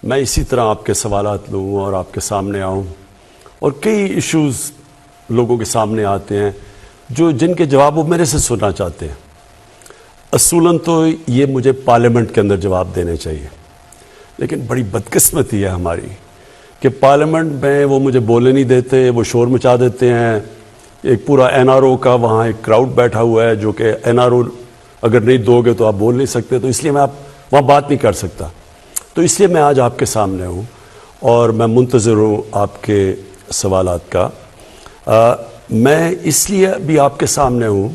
میں اسی طرح آپ کے سوالات لوں اور آپ کے سامنے آؤں، اور کئی ایشوز لوگوں کے سامنے آتے ہیں جن کے جواب وہ میرے سے سننا چاہتے ہیں۔ اصولاً تو یہ مجھے پارلیمنٹ کے اندر جواب دینے چاہیے، لیکن بڑی بدقسمتی ہے ہماری کہ پارلیمنٹ میں وہ مجھے بولنے نہیں دیتے، وہ شور مچا دیتے ہیں۔ ایک پورا NRO کا وہاں ایک کراؤڈ بیٹھا ہوا ہے جو کہ NRO اگر نہیں دو گے تو آپ بول نہیں سکتے، تو اس لیے میں وہاں بات نہیں کر سکتا۔ تو اس لیے میں آج آپ کے سامنے ہوں اور میں منتظر ہوں آپ کے سوالات کا۔ میں اس لیے بھی آپ کے سامنے ہوں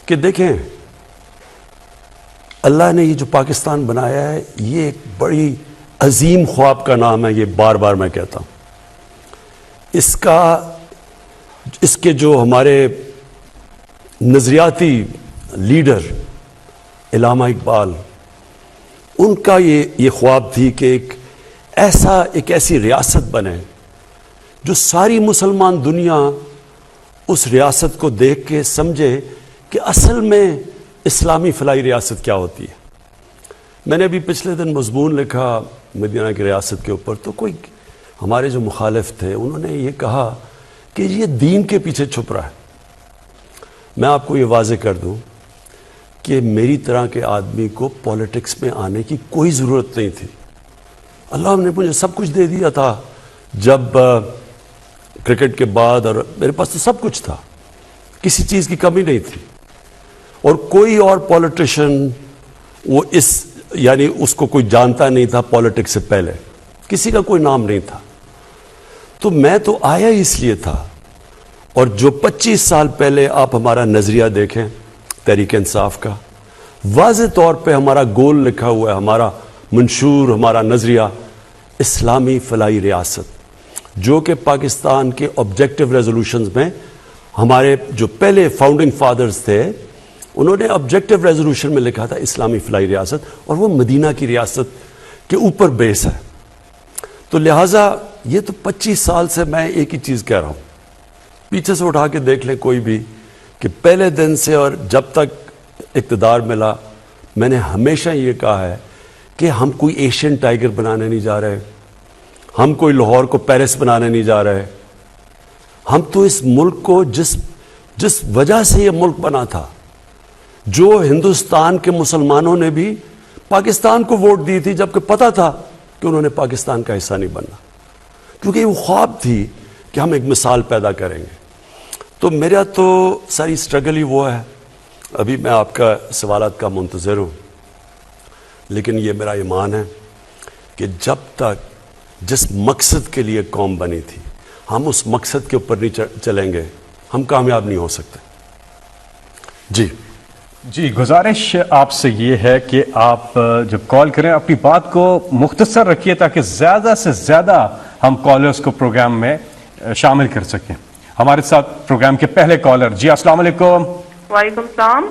کہ دیکھیں، اللہ نے یہ جو پاکستان بنایا ہے یہ ایک بڑی عظیم خواب کا نام ہے، یہ بار بار میں کہتا ہوں۔ اس کے جو ہمارے نظریاتی لیڈر علامہ اقبال، ان کا یہ خواب تھی کہ ایک ایسی ریاست بنے جو ساری مسلمان دنیا اس ریاست کو دیکھ کے سمجھے کہ اصل میں اسلامی فلاحی ریاست کیا ہوتی ہے۔ میں نے ابھی پچھلے دن مضمون لکھا مدینہ کی ریاست کے اوپر، تو کوئی ہمارے جو مخالف تھے انہوں نے یہ کہا کہ یہ دین کے پیچھے چھپ رہا ہے۔ میں آپ کو یہ واضح کر دوں کہ میری طرح کے آدمی کو پولیٹکس میں آنے کی کوئی ضرورت نہیں تھی۔ اللہ نے مجھے سب کچھ دے دیا تھا جب کرکٹ کے بعد، اور میرے پاس تو سب کچھ تھا، کسی چیز کی کمی نہیں تھی، اور کوئی اور پولیٹیشین اس کو کوئی جانتا نہیں تھا پولیٹکس سے پہلے، کسی کا کوئی نام نہیں تھا۔ تو میں تو آیا اس لیے تھا، اور جو 25 سال پہلے آپ ہمارا نظریہ دیکھیں تحریک انصاف کا، واضح طور پہ ہمارا گول لکھا ہوا ہے، ہمارا منشور، ہمارا نظریہ اسلامی فلاحی ریاست، جو کہ پاکستان کے آبجیکٹو ریزولوشنز میں ہمارے جو پہلے فاؤنڈنگ فادرز تھے انہوں نے آبجیکٹو ریزولوشن میں لکھا تھا اسلامی فلاحی ریاست، اور وہ مدینہ کی ریاست کے اوپر بیس ہے۔ تو لہٰذا یہ تو 25 سال سے میں ایک ہی چیز کہہ رہا ہوں، پیچھے سے اٹھا کے دیکھ لیں کوئی بھی، کہ پہلے دن سے اور جب تک اقتدار ملا میں نے ہمیشہ یہ کہا ہے کہ ہم کوئی ایشین ٹائیگر بنانے نہیں جا رہے، ہم کوئی لاہور کو پیرس بنانے نہیں جا رہے، ہم تو اس ملک کو جس وجہ سے یہ ملک بنا تھا، جو ہندوستان کے مسلمانوں نے بھی پاکستان کو ووٹ دی تھی جبکہ پتہ تھا کہ انہوں نے پاکستان کا حصہ نہیں بننا، کیونکہ وہ خواب تھی کہ ہم ایک مثال پیدا کریں گے۔ تو میرا تو ساری سٹرگل ہی وہ ہے۔ ابھی میں آپ کا سوالات کا منتظر ہوں، لیکن یہ میرا ایمان ہے کہ جب تک جس مقصد کے لیے قوم بنی تھی ہم اس مقصد کے اوپر نہیں چلیں گے ہم کامیاب نہیں ہو سکتے۔ جی گزارش آپ سے یہ ہے کہ آپ جب کال کریں اپنی بات کو مختصر رکھیے تاکہ زیادہ سے زیادہ ہم کالرز کو پروگرام میں شامل کر سکیں۔ ہمارے ساتھ پروگرام کے پہلے کالر، جی السلام علیکم۔ وعلیکم السلام۔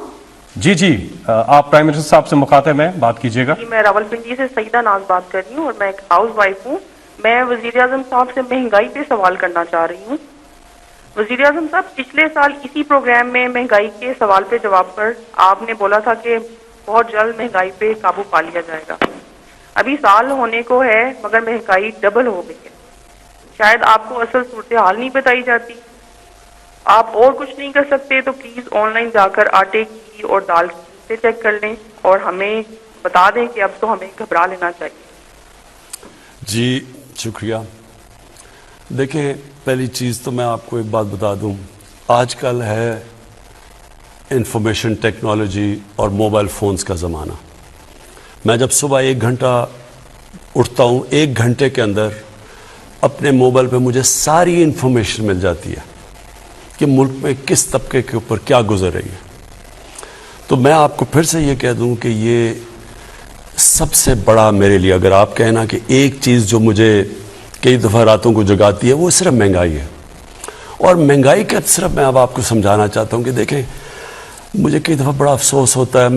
جی آپ پرائم منسٹر صاحب سے مخاطب ہیں، بات کیجیے گا۔ جی میں راولپنڈی سے سعیدہ ناز بات کر رہی ہوں اور میں ایک ہاؤس وائف ہوں۔ میں وزیر اعظم صاحب سے مہنگائی پہ سوال کرنا چاہ رہی ہوں۔ وزیر اعظم صاحب، پچھلے سال اسی پروگرام میں مہنگائی کے سوال پہ جواب پر آپ نے بولا تھا کہ بہت جلد مہنگائی پہ قابو پا لیا جائے گا۔ ابھی سال ہونے کو ہے مگر مہنگائی ڈبل ہو گئی ہے۔ شاید آپ کو اصل صورتحال نہیں بتائی جاتی، آپ اور کچھ نہیں کر سکتے تو پلیز آن لائن جا کر آٹے کی اور دال کی قیمتیں چیک کر لیں اور ہمیں بتا دیں کہ اب تو ہمیں گھبرا لینا چاہیے۔ جی شکریہ۔ دیکھیں، پہلی چیز تو میں آپ کو ایک بات بتا دوں، آج کل ہے انفارمیشن ٹیکنالوجی اور موبائل فونز کا زمانہ۔ میں جب صبح 1 گھنٹہ اٹھتا ہوں، 1 گھنٹے کے اندر اپنے موبائل پہ مجھے ساری انفارمیشن مل جاتی ہے کہ ملک میں کس طبقے کے اوپر کیا گزر رہی ہے۔ تو میں آپ کو پھر سے یہ کہہ دوں کہ یہ سب سے بڑا میرے لیے، اگر آپ کہنا کہ ایک چیز جو مجھے کئی دفعہ راتوں کو جگاتی ہے، وہ صرف مہنگائی ہے۔ اور مہنگائی کا صرف میں اب آپ کو سمجھانا چاہتا ہوں کہ دیکھیں، مجھے کئی دفعہ بڑا افسوس ہوتا ہے،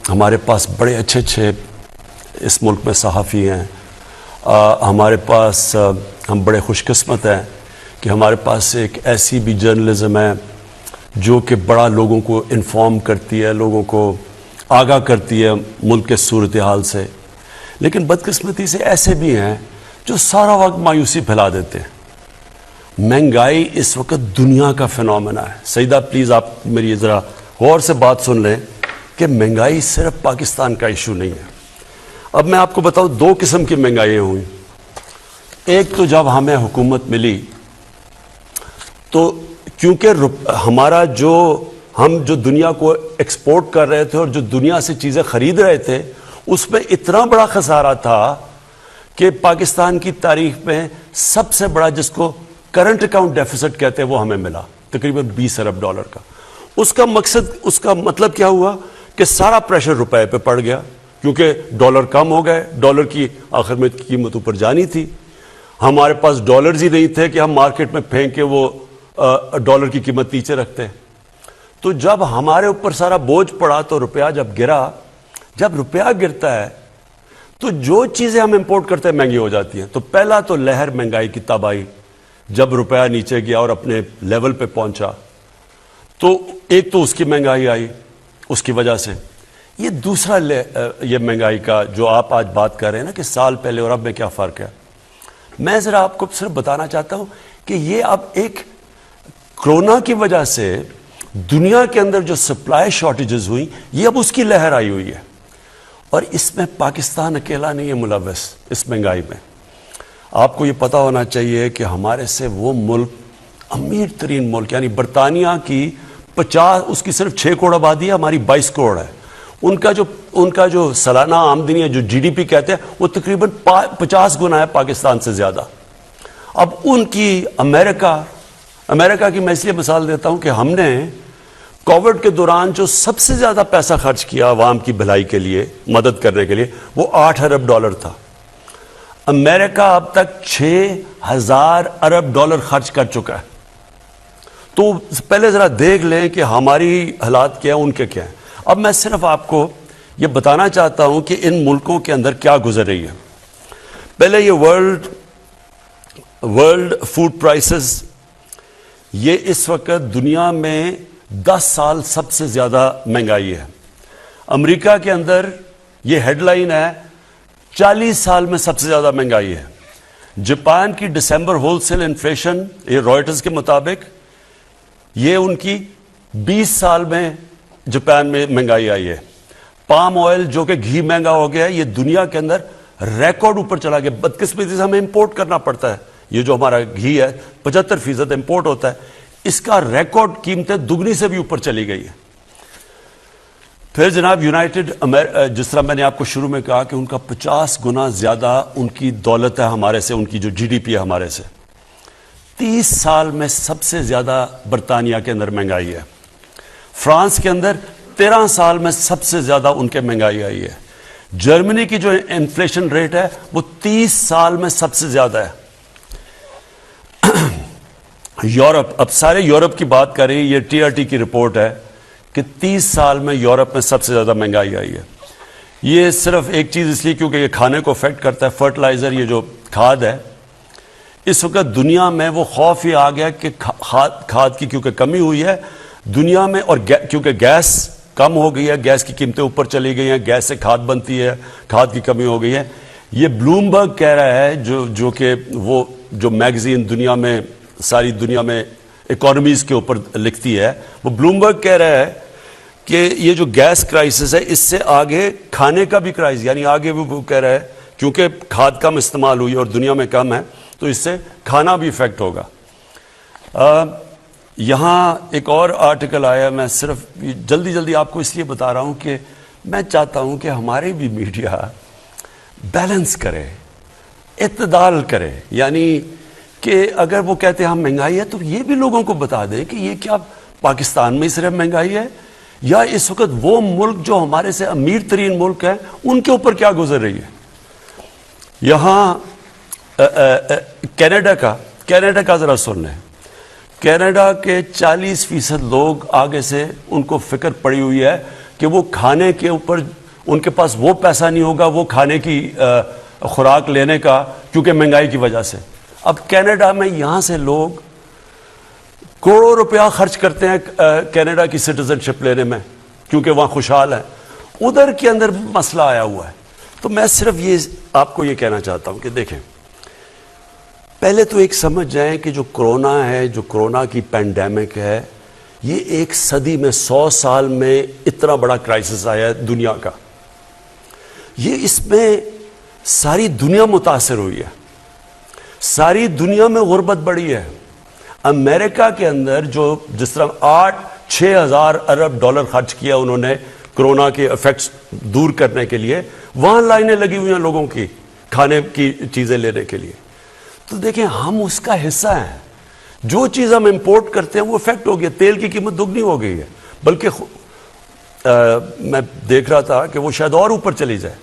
ہمارے پاس بڑے اچھے اس ملک میں صحافی ہیں، ہمارے پاس ہم بڑے خوش قسمت ہیں کہ ہمارے پاس ایک ایسی بھی جرنلزم ہے جو کہ بڑا لوگوں کو انفارم کرتی ہے، لوگوں کو آگاہ کرتی ہے ملک کے صورتحال سے۔ لیکن بدقسمتی سے ایسے بھی ہیں جو سارا وقت مایوسی پھیلا دیتے ہیں. مہنگائی اس وقت دنیا کا فینومینا ہے. سیدہ پلیز آپ میری ذرا غور سے بات سن لیں کہ مہنگائی صرف پاکستان کا ایشو نہیں ہے. اب میں آپ کو بتاؤں 2 قسم کی مہنگائیاں ہوئیں. ایک تو جب ہمیں حکومت ملی تو کیونکہ ہمارا ہم جو دنیا کو ایکسپورٹ کر رہے تھے اور جو دنیا سے چیزیں خرید رہے تھے اس میں اتنا بڑا خسارہ تھا کہ پاکستان کی تاریخ میں سب سے بڑا جس کو کرنٹ اکاؤنٹ ڈیفیسٹ کہتے ہیں وہ ہمیں ملا تقریباً $20 ارب کا. اس کا مطلب کیا ہوا کہ سارا پریشر روپے پہ پڑ گیا کیونکہ ڈالر کم ہو گئے. ڈالر کی آخر میں قیمت اوپر جانی تھی. ہمارے پاس ڈالرز ہی نہیں تھے کہ ہم مارکیٹ میں پھینک کے وہ ڈالر کی قیمت نیچے رکھتے. تو جب ہمارے اوپر سارا بوجھ پڑا تو روپیہ جب گرا, جب روپیہ گرتا ہے تو جو چیزیں ہم امپورٹ کرتے ہیں مہنگی ہو جاتی ہیں. تو پہلا تو لہر مہنگائی کی تب آئی جب روپیہ نیچے گیا اور اپنے لیول پہ پہنچا. تو ایک تو اس کی مہنگائی آئی اس کی وجہ سے. یہ دوسرا یہ مہنگائی کا جو آپ آج بات کر رہے ہیں نا کہ سال پہلے اور اب میں کیا فرق ہے, میں ذرا آپ کو صرف بتانا چاہتا ہوں کہ یہ اب ایک کرونا کی وجہ سے دنیا کے اندر جو سپلائی شارٹیجز ہوئی یہ اب اس کی لہر آئی ہوئی ہے. اور اس میں پاکستان اکیلا نہیں ہے ملوث اس مہنگائی میں. آپ کو یہ پتہ ہونا چاہیے کہ ہمارے سے وہ ملک امیر ترین ملک یعنی برطانیہ کی 50 اس کی صرف 6 کروڑ آبادی ہے, ہماری 22 کروڑ ہے. ان کا جو سالانہ آمدنی ہے جو GDP کہتے ہیں وہ تقریباً 50 گنا ہے پاکستان سے زیادہ. اب ان کی امریکہ کی میں اس لیے مثال دیتا ہوں کہ ہم نے کووڈ کے دوران جو سب سے زیادہ پیسہ خرچ کیا عوام کی بھلائی کے لیے مدد کرنے کے لیے وہ $8 ارب تھا. امریکہ اب تک $6,000 ارب خرچ کر چکا ہے. تو پہلے ذرا دیکھ لیں کہ ہماری حالات کیا ہیں ان کے کیا ہیں. اب میں صرف آپ کو یہ بتانا چاہتا ہوں کہ ان ملکوں کے اندر کیا گزر رہی ہے. پہلے یہ ورلڈ فوڈ پرائسز یہ اس وقت دنیا میں 10 سال سب سے زیادہ مہنگائی ہے. امریکہ کے اندر یہ ہیڈ لائن ہے 40 سال میں سب سے زیادہ مہنگائی ہے. جاپان کی دسمبر ہول سیل انفلیشن یہ رائٹرز کے مطابق یہ ان کی 20 سال میں جاپان میں مہنگائی آئی ہے. پام آئل جو کہ گھی مہنگا ہو گیا ہے یہ دنیا کے اندر ریکارڈ اوپر چلا گیا. بدقسمتی سے ہمیں امپورٹ کرنا پڑتا ہے. یہ جو ہمارا گھی ہے 75% امپورٹ ہوتا ہے. اس کا ریکارڈ قیمتیں دگنی سے بھی اوپر چلی گئی ہے. پھر جناب جس طرح میں نے آپ کو شروع میں کہا کہ ان کا 50 گنا زیادہ ان کی دولت ہے ہمارے سے, ان کی جو GDP ہے ہمارے سے. 30 سال میں سب سے زیادہ برطانیہ کے اندر مہنگائی ہے. فرانس کے اندر 13 سال میں سب سے زیادہ ان کے مہنگائی آئی ہے. جرمنی کی جو انفلیشن ریٹ ہے وہ 30 سال میں سب سے زیادہ ہے. یورپ, اب سارے یورپ کی بات کر رہی, یہ TRT کی رپورٹ ہے کہ 30 سال میں یورپ میں سب سے زیادہ مہنگائی آئی ہے. یہ صرف ایک چیز اس لیے کیونکہ یہ کھانے کو افیکٹ کرتا ہے, فرٹیلائزر یہ جو کھاد ہے. اس وقت دنیا میں وہ خوف ہی آ گیا کہ کھاد کی کیونکہ کمی ہوئی ہے دنیا میں, اور کیونکہ گیس کم ہو گئی ہے, گیس کی قیمتیں اوپر چلی گئی ہیں, گیس سے کھاد بنتی ہے, کھاد کی کمی ہو گئی ہے. یہ بلومبرگ کہہ رہا ہے جو کہ وہ جو میگزین دنیا میں ساری دنیا میں اکانومیز کے اوپر لکھتی ہے, وہ بلومبرگ کہہ رہا ہے کہ یہ جو گیس کرائسس ہے اس سے آگے کھانے کا بھی کرائسس, یعنی آگے وہ کہہ رہا ہے کیونکہ کھاد کم استعمال ہوئی اور دنیا میں کم ہے تو اس سے کھانا بھی افیکٹ ہوگا. یہاں ایک اور آرٹیکل آیا, میں صرف جلدی آپ کو اس لیے بتا رہا ہوں کہ میں چاہتا ہوں کہ ہمارے بھی میڈیا بیلنس کرے, اعتدال کرے. یعنی کہ اگر وہ کہتے ہیں ہم مہنگائی ہے تو یہ بھی لوگوں کو بتا دیں کہ یہ کیا پاکستان میں صرف مہنگائی ہے یا اس وقت وہ ملک جو ہمارے سے امیر ترین ملک ہیں ان کے اوپر کیا گزر رہی ہے. یہاں کینیڈا کا ذرا سن لیں. کینیڈا کے 40% لوگ آگے سے ان کو فکر پڑی ہوئی ہے کہ وہ کھانے کے اوپر ان کے پاس وہ پیسہ نہیں ہوگا وہ کھانے کی خوراک لینے کا کیونکہ مہنگائی کی وجہ سے. اب کینیڈا میں یہاں سے لوگ کروڑوں روپیہ خرچ کرتے ہیں کینیڈا کی سٹیزن شپ لینے میں کیونکہ وہاں خوشحال ہیں. ادھر کے اندر مسئلہ آیا ہوا ہے. تو میں صرف یہ آپ کو یہ کہنا چاہتا ہوں کہ دیکھیں، پہلے تو ایک سمجھ جائیں کہ جو کرونا ہے، جو کرونا کی پینڈیمک ہے، یہ ایک صدی میں 100 سال میں اتنا بڑا کرائسس آیا ہے دنیا کا. یہ اس میں ساری دنیا متاثر ہوئی ہے، ساری دنیا میں غربت بڑھی ہے. امریکہ کے اندر جو جس طرح 6,000 ارب ڈالر خرچ کیا انہوں نے کرونا کے ایفیکٹس دور کرنے کے لیے، وہاں لائنیں لگی ہوئی ہیں لوگوں کی کھانے کی چیزیں لینے کے لیے. تو دیکھیں ہم اس کا حصہ ہیں. جو چیز ہم امپورٹ کرتے ہیں وہ افیکٹ ہو گیا. تیل کی قیمت دگنی ہو گئی ہے، بلکہ میں دیکھ رہا تھا کہ وہ شاید اور اوپر چلی جائے.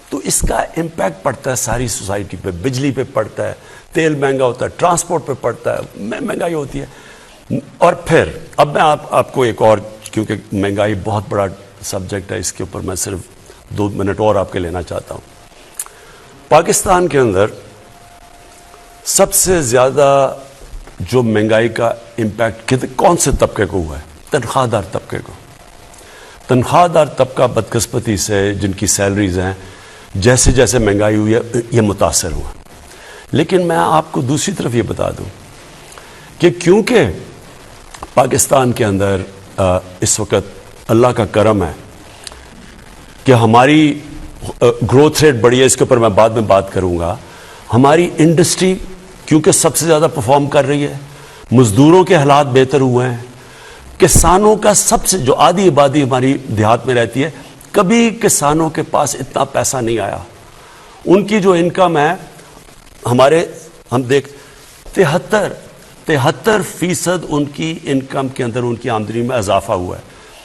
تو اس کا امپیکٹ پڑتا ہے ساری سوسائٹی پہ. بجلی پہ پڑتا ہے، تیل مہنگا ہوتا ہے، ٹرانسپورٹ پہ پڑتا ہے، مہنگائی ہوتی ہے. اور پھر اب میں آپ کو ایک اور، کیونکہ مہنگائی بہت بڑا سبجیکٹ ہے، اس کے اوپر میں صرف 2 منٹ اور آپ کے لینا چاہتا ہوں. پاکستان کے اندر سب سے زیادہ جو مہنگائی کا امپیکٹ کون سے طبقے کو ہوا ہے؟ تنخواہ دار طبقے کو. تنخواہ دار طبقہ بدقسمتی سے جن کی سیلریز ہیں، جیسے جیسے مہنگائی ہوئی ہے یہ متاثر ہوا. لیکن میں آپ کو دوسری طرف یہ بتا دوں کہ کیونکہ پاکستان کے اندر اس وقت اللہ کا کرم ہے کہ ہماری گروتھ ریٹ بڑی ہے، اس کے اوپر میں بعد میں بات کروں گا. ہماری انڈسٹری کیونکہ سب سے زیادہ پرفارم کر رہی ہے، مزدوروں کے حالات بہتر ہوئے ہیں. کسانوں کا سب سے جو آدھی آبادی ہماری دیہات میں رہتی ہے، کبھی کسانوں کے پاس اتنا پیسہ نہیں آیا. ان کی جو انکم ہے ہم دیکھ 73% ان کی انکم کے اندر ان کی آمدنی میں اضافہ ہوا ہے.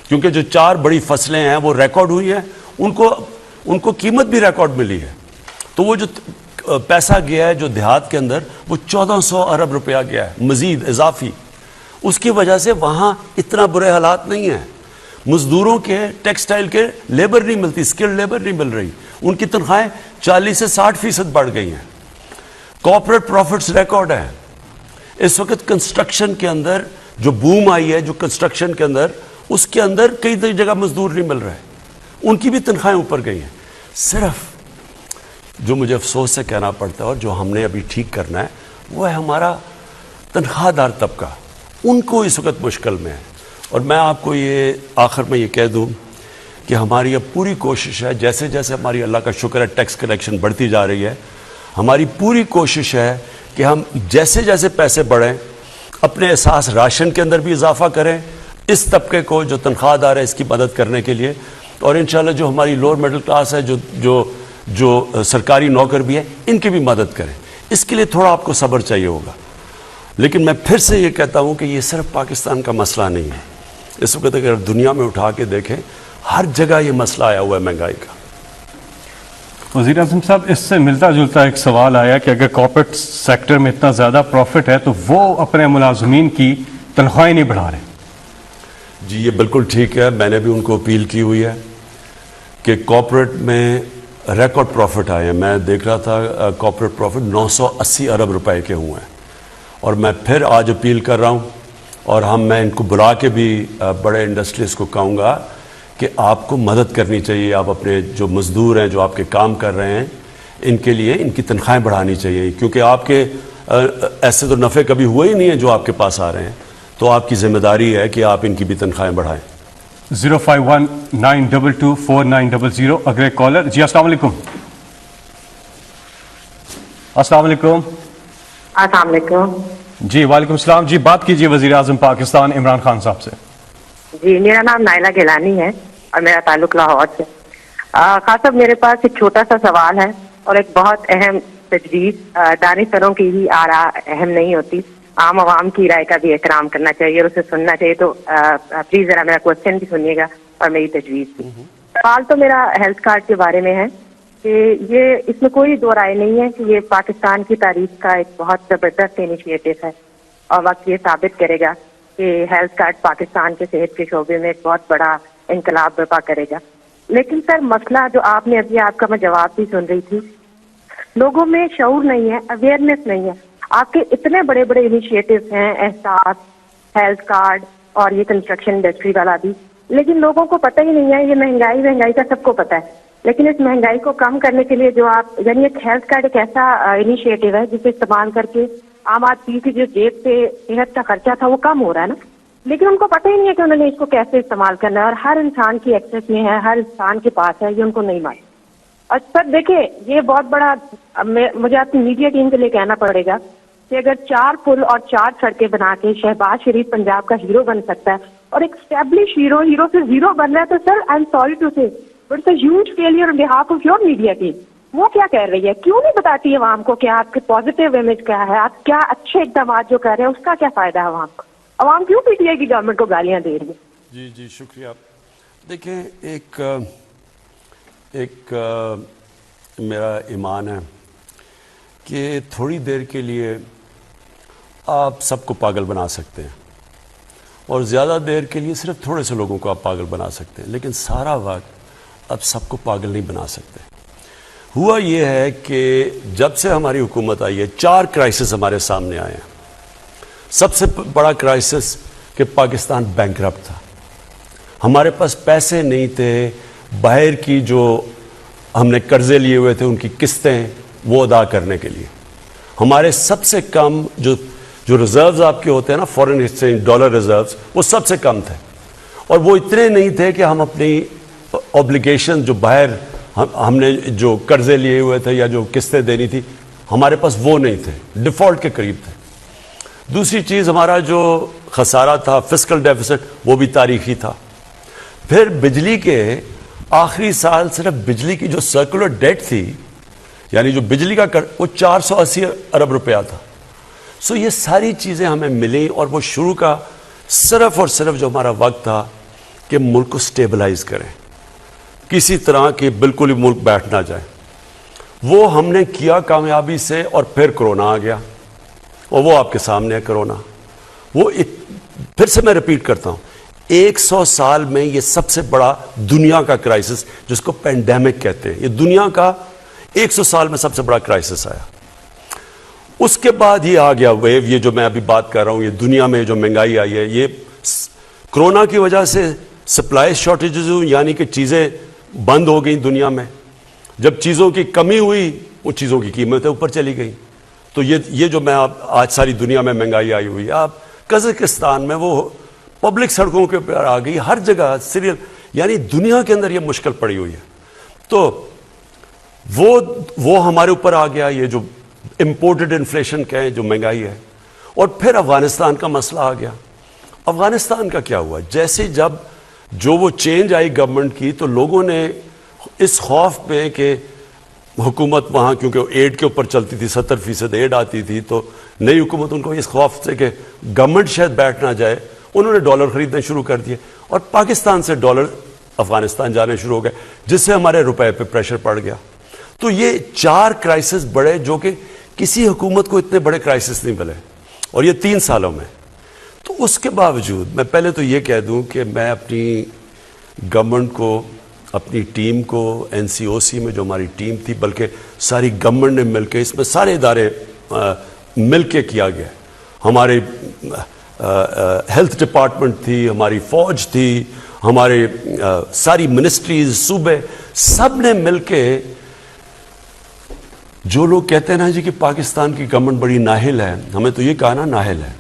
کیونکہ جو 4 بڑی فصلیں ہیں وہ ریکارڈ ہوئی ہیں، ان کو قیمت بھی ریکارڈ ملی ہے. تو وہ جو پیسہ گیا ہے جو دیہات کے اندر، وہ 1400 ارب روپیہ گیا ہے مزید اضافی. اس کی وجہ سے وہاں اتنا برے حالات نہیں ہیں. مزدوروں کے ٹیکسٹائل کے لیبر نہیں ملتی، اسکلڈ لیبر نہیں مل رہی. ان کی تنخواہیں 40 سے 60% بڑھ گئی ہیں. کارپوریٹ پروفٹس ریکارڈ ہیں. اس وقت کنسٹرکشن کے اندر جو بوم آئی ہے، جو کنسٹرکشن کے اندر، اس کے اندر کئی جگہ مزدور نہیں مل رہے، ان کی بھی تنخواہیں اوپر گئی ہیں. صرف جو مجھے افسوس سے کہنا پڑتا ہے اور جو ہم نے ابھی ٹھیک کرنا ہے وہ ہے ہمارا تنخواہ دار طبقہ. ان کو اس وقت مشکل میں ہے. اور میں آپ کو یہ آخر میں یہ کہہ دوں کہ ہماری اب پوری کوشش ہے، جیسے جیسے ہماری اللہ کا شکر ہے ٹیکس کلیکشن بڑھتی جا رہی ہے، ہماری پوری کوشش ہے کہ ہم جیسے جیسے پیسے بڑھیں اپنے احساس راشن کے اندر بھی اضافہ کریں، اس طبقے کو جو تنخواہ دار ہے اس کی مدد کرنے کے لیے. اور انشاءاللہ جو ہماری لوور مڈل کلاس ہے، جو سرکاری نوکر بھی ہے، ان کی بھی مدد کریں. اس کے لیے تھوڑا آپ کو صبر چاہیے ہوگا. لیکن میں پھر سے یہ کہتا ہوں کہ یہ صرف پاکستان کا مسئلہ نہیں ہے. اس وقت اگر دنیا میں اٹھا کے دیکھیں، ہر جگہ یہ مسئلہ آیا ہوا ہے مہنگائی کا. وزیر اعظم صاحب، اس سے ملتا جلتا ایک سوال آیا کہ اگر کارپوریٹ سیکٹر میں اتنا زیادہ پروفٹ ہے تو وہ اپنے ملازمین کی تنخواہیں نہیں بڑھا رہے. جی یہ بالکل ٹھیک ہے. میں نے بھی ان کو اپیل کی ہوئی ہے کہ کارپوریٹ میں ریکارڈ پروفٹ آئے ہیں. میں دیکھ رہا تھا کارپوریٹ پروفٹ 980 ارب روپے کے ہوئے ہیں. اور میں پھر آج اپیل کر رہا ہوں، اور میں ان کو بلا کے بھی بڑے انڈسٹریز کو کہوں گا کہ آپ کو مدد کرنی چاہیے. آپ اپنے جو مزدور ہیں، جو آپ کے کام کر رہے ہیں، ان کے لیے ان کی تنخواہیں بڑھانی چاہیے. کیونکہ آپ کے ایسے تو نفع کبھی ہوئے ہی نہیں ہیں جو آپ کے پاس آ رہے ہیں. تو آپ کی ذمہ داری ہے کہ آپ ان کی بھی تنخواہیں بڑھائیں. 051-922-4900 اگلے کالر. جی السلام علیکم. السلام علیکم. السلام علیکم. جی وعلیکم السلام. جی بات کیجیے وزیر اعظم پاکستان عمران خان صاحب سے. جی میرا نام نائلہ گیلانی ہے اور میرا تعلق لاہور سے. خان صاحب میرے پاس ایک چھوٹا سا سوال ہے اور ایک بہت اہم تجویز. دانشوروں کی ہی آراء اہم نہیں ہوتی، عام عوام کی رائے کا بھی احترام کرنا چاہیے اور اسے سننا چاہیے. تو پلیز ذرا میرا کوشچن بھی سنیے گا اور میری تجویز بھی. سوال تو میرا ہیلتھ کارڈ کے بارے میں ہے کہ یہ اس میں کوئی دو رائے نہیں ہے کہ یہ پاکستان کی تاریخ کا ایک بہت زبردست انیشیٹو ہے اور وقت یہ ثابت کرے گا کہ ہیلتھ کارڈ پاکستان کے صحت کے شعبے میں ایک بہت بڑا انقلاب برپا کرے گا. لیکن سر مسئلہ جو آپ نے ابھی، آپ کا میں جواب بھی سن رہی تھی، لوگوں میں شعور نہیں ہے، اویئرنیس نہیں ہے. آپ کے اتنے بڑے بڑے انیشیٹوز ہیں، احساس، ہیلتھ کارڈ اور یہ کنسٹرکشن انڈسٹری والا بھی، لیکن لوگوں کو پتہ ہی نہیں ہے. یہ مہنگائی کا سب کو پتہ ہے، لیکن اس مہنگائی کو کم کرنے کے لیے جو آپ یعنی ایک ہیلتھ کارڈ ایک ایسا انیشیٹو ہے جسے استعمال کر کے عام آدمی کی جو جیب سے صحت کا خرچہ تھا وہ کم ہو رہا ہے نا، لیکن ان کو پتہ ہی نہیں ہے کہ انہوں نے اس کو کیسے استعمال کرنا ہے، اور ہر انسان کی ایکسیس میں ہے، ہر انسان کے پاس ہے، یہ ان کو نہیں معلوم۔ اور سر دیکھیں یہ بہت بڑا مجھے اپنی میڈیا ٹیم کے لیے کہنا پڑے گا کہ اگر 4 پل اور 4 سڑکیں بنا کے شہباز شریف پنجاب کا ہیرو بن سکتا ہے اور ایک اسٹیبلش ہیرو سے زیرو بن رہا ہے، تو sir I am sorry to say but it's a huge failure on behalf of your media team. وہ کیا کہہ رہی ہے، کیوں نہیں بتاتی ہے عوام کو کہ آپ کے پازیٹیو امیج کیا ہے، آپ کیا اچھے اقدامات جو کر رہے ہیں اس کا کیا فائدہ ہے عوام کو؟ عوام کیوں پی ٹی آئی کی گورنمنٹ کو گالیاں دے رہی ہے؟ جی شکریہ۔ دیکھیں ایک میرا ایمان ہے کہ تھوڑی دیر کے لیے آپ سب کو پاگل بنا سکتے ہیں اور زیادہ دیر کے لیے صرف تھوڑے سے لوگوں کو آپ پاگل بنا سکتے ہیں، لیکن سارا وقت اب سب کو پاگل نہیں بنا سکتے۔ ہوا یہ ہے کہ جب سے ہماری حکومت آئی ہے 4 کرائسس ہمارے سامنے آئے ہیں۔ سب سے بڑا کرائسس کہ پاکستان بینکرپٹ تھا، ہمارے پاس پیسے نہیں تھے، باہر کی جو ہم نے قرضے لیے ہوئے تھے ان کی قسطیں وہ ادا کرنے کے لیے ہمارے سب سے کم جو ریزروز آپ کے ہوتے ہیں نا، فورن ایکسچینج ڈالر ریزروز، وہ سب سے کم تھے، اور وہ اتنے نہیں تھے کہ ہم اپنی اوبلیگیشن جو باہر ہم نے جو قرضے لیے ہوئے تھے یا جو قسطیں دینی تھی ہمارے پاس وہ نہیں تھے، ڈیفالٹ کے قریب تھے۔ دوسری چیز ہمارا جو خسارہ تھا فسکل ڈیفیسٹ وہ بھی تاریخی تھا۔ پھر بجلی کے آخری سال صرف بجلی کی جو سرکولر ڈیٹ تھی، یعنی جو بجلی کا وہ 480 ارب روپیہ تھا۔ سو یہ ساری چیزیں ہمیں ملیں، اور وہ شروع کا صرف اور صرف جو ہمارا وقت تھا کہ ملک کو سٹیبلائز کریں، کسی طرح کہ بالکل ہی ملک بیٹھ نہ جائے، وہ ہم نے کیا کامیابی سے۔ اور پھر کرونا آ گیا، اور وہ آپ کے سامنے ہے کرونا۔ وہ پھر سے میں ریپیٹ کرتا ہوں، 100 سال میں یہ سب سے بڑا دنیا کا کرائسس جس کو پینڈیمک کہتے ہیں، یہ دنیا کا 100 سال میں سب سے بڑا کرائسس آیا۔ اس کے بعد یہ آ گیا ویو، یہ جو میں ابھی بات کر رہا ہوں، یہ دنیا میں جو مہنگائی آئی ہے، یہ کرونا کی وجہ سے سپلائی شارٹیجز ہوئی، یعنی کہ چیزیں بند ہو گئیں دنیا میں۔ جب چیزوں کی کمی ہوئی وہ چیزوں کی قیمتیں اوپر چلی گئیں۔ تو یہ جو میں آج ساری دنیا میں مہنگائی آئی ہوئی ہے، آپ قزاقستان میں وہ پبلک سڑکوں کے اوپر آ گئی، ہر جگہ سیریل، یعنی دنیا کے اندر یہ مشکل پڑی ہوئی ہے۔ تو وہ ہمارے اوپر آ گیا، یہ جو امپورٹڈ انفلیشن کہیں، جو مہنگائی ہے۔ اور پھر افغانستان کا مسئلہ آ گیا۔ افغانستان کا کیا ہوا، جیسے جب جو وہ چینج آئی گورنمنٹ کی، تو لوگوں نے اس خوف پہ کہ حکومت وہاں کیونکہ ایڈ کے اوپر چلتی تھی، 70% ایڈ آتی تھی، تو نئی حکومت ان کو اس خوف سے کہ گورنمنٹ شاید بیٹھ نہ جائے، انہوں نے ڈالر خریدنے شروع کر دیے، اور پاکستان سے ڈالر افغانستان جانے شروع ہو گئے، جس سے ہمارے روپے پہ پریشر پڑ گیا۔ تو یہ 4 کرائسس بڑے، جو کہ کسی حکومت کو اتنے بڑے کرائسس نہیں ملے، اور یہ 3 سالوں میں۔ تو اس کے باوجود میں پہلے تو یہ کہہ دوں کہ میں اپنی گورنمنٹ کو، اپنی ٹیم کو، این سی او سی میں جو ہماری ٹیم تھی، بلکہ ساری گورنمنٹ نے مل کے، اس میں سارے ادارے مل کے کیا گیا، ہمارے ہیلتھ ڈپارٹمنٹ تھی، ہماری فوج تھی، ہمارے ساری منسٹریز، صوبے، سب نے مل کے، جو لوگ کہتے ہیں نا جی کہ پاکستان کی گورنمنٹ بڑی نااہل ہے، ہمیں تو یہ کہا نا نااہل ہے۔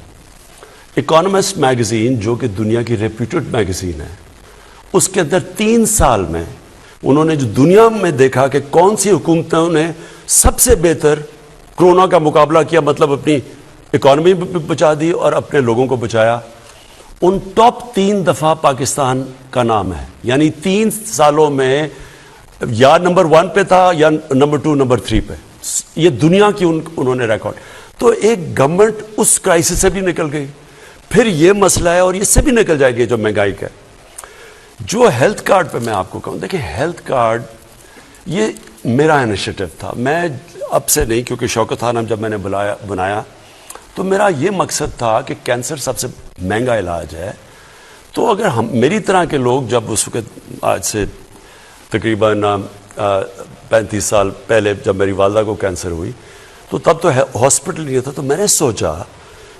اکانومسٹ میگزین جو کہ دنیا کی ریپیوٹڈ میگزین ہے، اس کے اندر 3 سال میں انہوں نے جو دنیا میں دیکھا کہ کون سی حکومتوں نے سب سے بہتر کرونا کا مقابلہ کیا، مطلب اپنی اکانومی بچا دی اور اپنے لوگوں کو بچایا، ان ٹاپ 3 دفعہ پاکستان کا نام ہے۔ یعنی 3 سالوں میں یا نمبر 1 پہ تھا یا نمبر 2 نمبر 3 پہ، یہ دنیا کی انہوں نے ریکارڈ۔ تو ایک گورنمنٹ اس کرائسس سے بھی نکل گئی، پھر یہ مسئلہ ہے اور اس سے بھی نکل جائے گی جو مہنگائی کا ہے۔ جو ہیلتھ کارڈ پہ میں آپ کو کہوں، دیکھیں ہیلتھ کارڈ یہ میرا انیشیٹو تھا، میں اب سے نہیں، کیونکہ شوکت خان جب میں نے بنایا تو میرا یہ مقصد تھا کہ کینسر سب سے مہنگا علاج ہے، تو اگر میری طرح کے لوگ جب اس وقت آج سے تقریباً 35 سال پہلے جب میری والدہ کو کینسر ہوئی، تو تب تو ہاسپٹل نہیں تھا، تو میں نے سوچا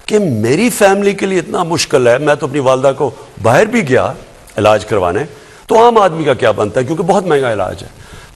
کہ میری فیملی کے لیے اتنا مشکل ہے، میں تو اپنی والدہ کو باہر بھی گیا علاج کروانے، تو عام آدمی کا کیا بنتا ہے، کیونکہ بہت مہنگا علاج ہے۔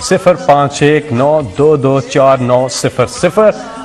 0519224900।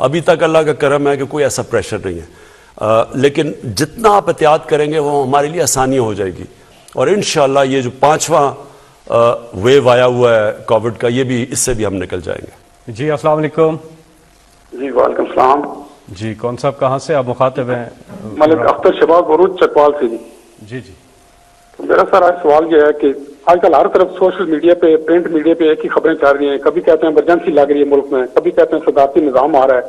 ابھی تک اللہ کا کرم ہے کہ کوئی ایسا پریشر نہیں ہے، لیکن جتنا آپ احتیاط کریں گے وہ ہمارے لیے آسانی ہو جائے گی، اور انشاءاللہ یہ جو 5واں ویو آیا ہوا ہے کووڈ کا، یہ بھی اس سے بھی ہم نکل جائیں گے۔ جی السلام علیکم۔ جی وعلیکم السلام۔ جی کون صاحب کہاں سے آپ مخاطب ہیں؟ ملک اختر شباب عروج چکوال سے۔ جی جی تو میرا سر آج سوال یہ ہے کہ آج کل ہر طرف سوشل میڈیا پہ، پرنٹ میڈیا پہ ایک ہی خبریں چل رہی ہیں، کبھی کہتے ہیں ایمرجنسی لگ رہی ہے ملک میں، کبھی کہتے ہیں صدارتی نظام آ رہا ہے،